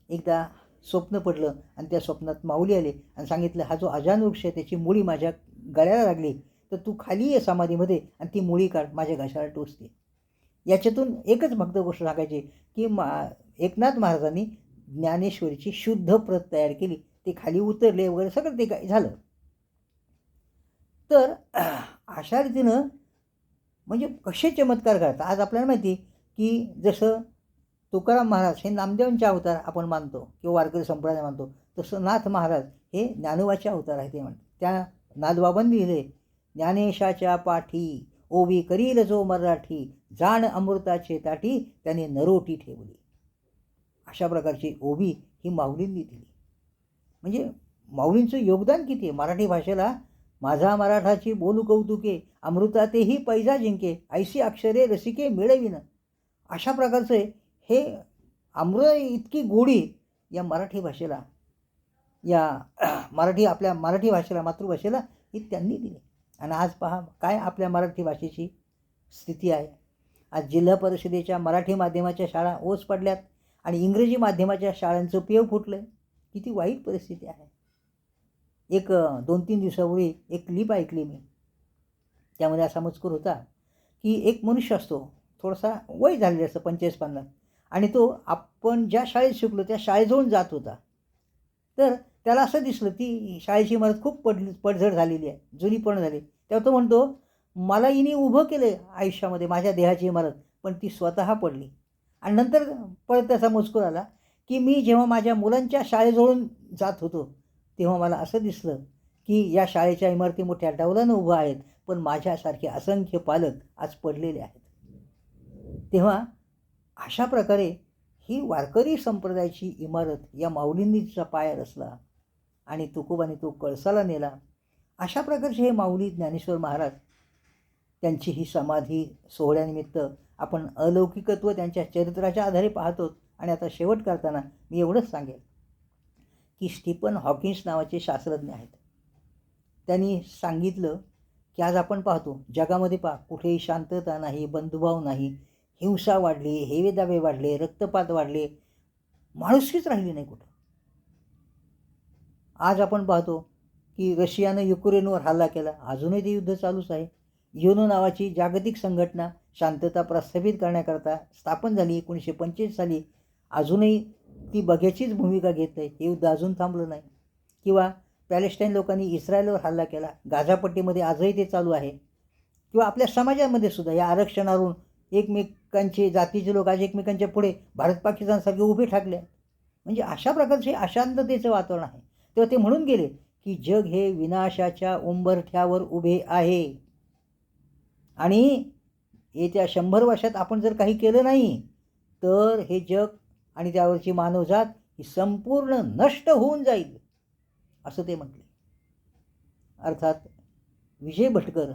एकदा स्वप्न पडलं आणि त्या स्वप्नात माऊली आले आणि सांगितलं, हा जो अजान वृक्ष आहे त्याची मुळी माझ्या गळ्याला लागली, तर तू खाली ये समाधीमध्ये आणि ती मुळी काढ, माझ्या घशाला टोचते. याच्यातून एकच फक्त गोष्ट सांगायची की एकनाथ महाराजांनी ज्ञानेश्वरीची शुद्ध प्रत तयार केली, ते खाली उतरले वगैरे सगळं ते काय झालं. तर अशा रीतीनं म्हणजे कसे चमत्कार घडतात. आज आपल्याला माहिती की जसं तुकाराम महाराज हे नामदेवांचे अवतार आपण मानतो किंवा वारकरी संप्रदाय मानतो, तसं नाथ महाराज हे ज्ञानोबाचे अवतार आहे ते म्हणतात. त्या नाथबाबांनी लिहिले, ज्ञानेशाच्या पाठी ओवी करील जो मराठी, जाण अमृताचे ताटी त्याने नरोटी ठेवली. अशा प्रकारची ओवी ही माऊलींनी दिली. म्हणजे माऊलींचं योगदान किती आहे मराठी भाषेला. माझा मराठाची बोलू कौतुके, अमृतातेही पैजा जिंके, ऐशी अक्षरे रसिके मिळविन. अशा प्रकारचे हे अमृत इतकी गोडी या मराठी भाषेला, या आपल्या मराठी भाषेला, मातृभाषेला ही त्यांनी दिली. आणि आज पहा काय आपल्या मराठी भाषेची स्थिती आहे. आज जिल्हा परिषदेच्या मराठी माध्यमाच्या शाळा ओस पडल्यात आणि इंग्रजी माध्यमाच्या शाळांचं पेव फुटलं आहे. किती वाईट परिस्थिती आहे. एक 2-3 दिवसापूर्वी एक क्लिप ऐकली मी. त्यामध्ये असा मजकूर होता की एक मनुष्य असतो, थोडासा वय झालेलं असतं 45-50, आणि तो आपण ज्या शाळेत शिकलो त्या शाळेजवळून जात होता. तर त्याला असं दिसलं ती शाळेची इमारत खूप पडझड झालेली आहे, जुनीपण झाली. तेव्हा तो म्हणतो, मला हिने उभं केलं आयुष्यामध्ये माझ्या देहाची इमारत, पण ती स्वतः पडली. आणि नंतर परत त्याचा मजकूर आला की मी जेव्हा माझ्या मुलांच्या शाळेजवळून जात होतो तेव्हा मला असं दिसलं की या शाळेच्या इमारती मोठ्या डौलानं उभ्या आहेत, पण माझ्यासारखे असंख्य पालक आज पडलेले आहेत. तेव्हा अशा प्रकारे ही वारकरी संप्रदायाची इमारत या माऊलींनीचा पाया रचला आणि तुकोबाने तो कळसाला नेला. अशा प्रकारचे हे माऊली ज्ञानेश्वर महाराज त्यांची ही समाधी सोहळ्यानिमित्त आपण अलौकिकत्व त्यांच्या चरित्राच्या आधारे पाहतो. आणि आता शेवट करताना मी एवढंच सांगेल की स्टीफन हॉकिन्स नावाचे शास्त्रज्ञ आहेत. त्यांनी सांगितलं की आज आपण पाहतो जगामध्ये कुठेही शांतता नाही, बंधुभाव नाही, हिंसा वाढली, हेवेदावे वाढले, रक्तपात वाढले, माणुसकीच राहिली नाही कुठं. आज आपण पाहतो की रशियानं युक्रेनवर हल्ला केला, अजूनही ते युद्ध चालूच आहे. युनो नावाची जागतिक संघटना शांतता प्रस्थापित करण्याकरता स्थापन झाली 1945 साली, अजूनही ती बघ्याचीच भूमिका घेत आहे. हे युद्ध अजून थांबलं नाही. किंवा पॅलेस्टाईन लोकांनी इस्रायलवर हल्ला केला, गाझापट्टीमध्ये आजही ते चालू आहे. किंवा आपल्या समाजामध्ये सुद्धा या आरक्षणावरून एकमेकांचे जातीचे लोक आज एकमेकांच्या पुढे भारत पाकिस्तानसारखे उभे ठाकले. म्हणजे अशा प्रकारचे अशांततेचं वातावरण आहे. तेव्हा ते म्हणून गेले की जग हे विनाशाच्या उंबरठ्यावर उभे आहे आणि येत्या 100 वर्षात आपण जर काही केलं नाही तर हे जग आणि त्यावरची मानवजात ही संपूर्ण नष्ट होऊन जाईल, असं ते म्हटले. अर्थात विजय भटकर,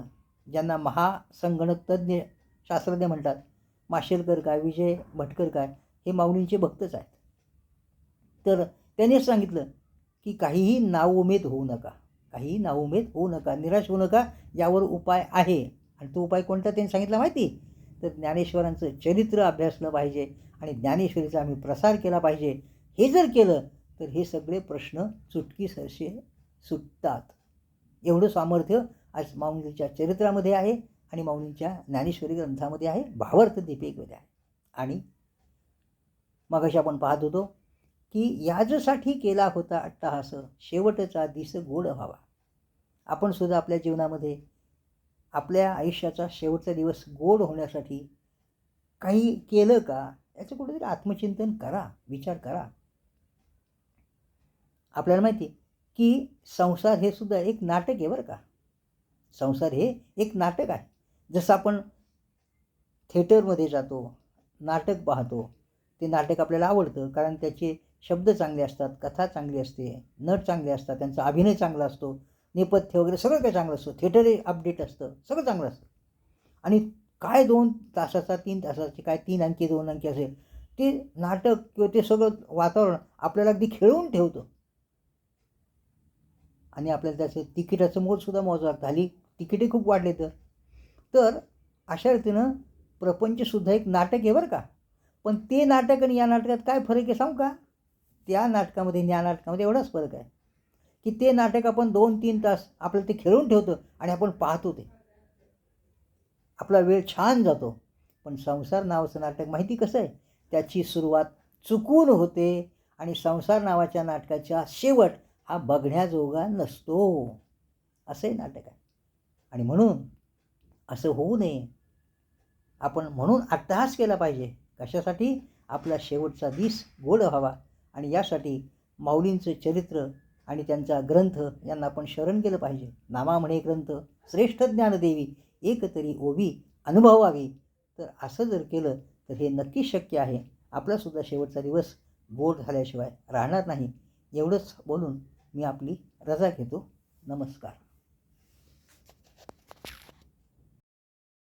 ज्यांना महासंगणक तज्ज्ञ शास्त्रज्ञ म्हणतात, माशेलकर काय, विजय भटकर काय, हे माऊलींचे भक्तच आहेत. तर त्यांनी सांगितलं की काहीही नाउमेद होऊ नका, काहीही नाउमेद होऊ नका, निराश होऊ नका, यावर उपाय आहे. आणि तो उपाय कोणता त्यांनी सांगितला माहिती? तर ज्ञानेश्वरांचं चरित्र अभ्यासलं पाहिजे आणि ज्ञानेश्वरीचा आम्ही प्रसार केला पाहिजे. हे जर केलं तर हे सगळे प्रश्न चुटकीसरशी सुटतात. एवढं सामर्थ्य आज माऊलींच्या चरित्रामध्ये आहे आणि माऊलींच्या ज्ञानेश्वरी ग्रंथामध्ये आहे, भावार्थ दीपिकेमध्ये आहे. आणि मगाशी आपण पाहत होतो की याजसाठी केला होता अट्टहास, शेवटचा दिस गोड व्हावा. आपण सुद्धा आपल्या जीवनामध्ये आपल्या आयुष्याचा शेवटचा दिवस गोड होण्यासाठी काही केलं का, याचं कुठेतरी आत्मचिंतन करा, विचार करा. आपल्याला माहिती आहे की संसार हे सुद्धा एक नाटक आहे बरं का. संसार हे एक नाटक आहे. जसं आपण थिएटरमध्ये जातो, नाटक पाहतो, ते नाटक आपल्याला आवडतं कारण त्याचे शब्द चांगले असतात, कथा चांगली असते, नट चांगले असतात, त्यांचा अभिनय चांगला असतो, नेपथ्य वगैरे सगळं काही चांगलं असतं, थिएटरही अपडेट असतं, सगळं चांगलं असतं. आणि काय 2 तासाचा 3 तासाचे काय 3 अंकी 2 अंकी असेल ते नाटक किंवा ते सगळं वातावरण आपल्याला अगदी खेळवून ठेवतं. आणि आपल्याला त्याचं तिकिटाचं मोलसुद्धा मोजावं लागतं. हल्ली तिकीटही खूप वाढले. तर अशा रीतीनं प्रपंचसुद्धा एक नाटक आहे बरं का. पण ते नाटक आणि या नाटकात काय फरक आहे सांगू का? त्या नाटकामध्ये आणि या नाटकामध्ये एवढाच फरक आहे की ते नाटक आपण 2-3 तास आपल्याला ते खेळून ठेवतं आणि आपण पाहतो, ते आपला वेळ छान जातो. पण संसार नावाचं नाटक माहिती कसं आहे? त्याची सुरुवात चुकून होते आणि संसार नावाच्या नाटकाचा शेवट हा बघण्याजोगा नसतो. असंही नाटक आहे. आणि म्हणून असं होऊ नये. आपण म्हणून अट्टहास केला पाहिजे. कशासाठी? आपला शेवटचा दिस गोड व्हावा. आणि यासाठी माऊलींचं चरित्र आणि त्यांचा ग्रंथ यांना आपण शरण केलं पाहिजे. नामा म्हणे ग्रंथ श्रेष्ठ ज्ञानदेवी, एक तरी ओवी अनुभवावी. तर असं जर केलं तर हे नक्कीच शक्य आहे. आपलासुद्धा शेवटचा दिवस गोड झाल्याशिवाय राहणार नाही. एवढंच बोलून मी आपली रजा घेतो. नमस्कार.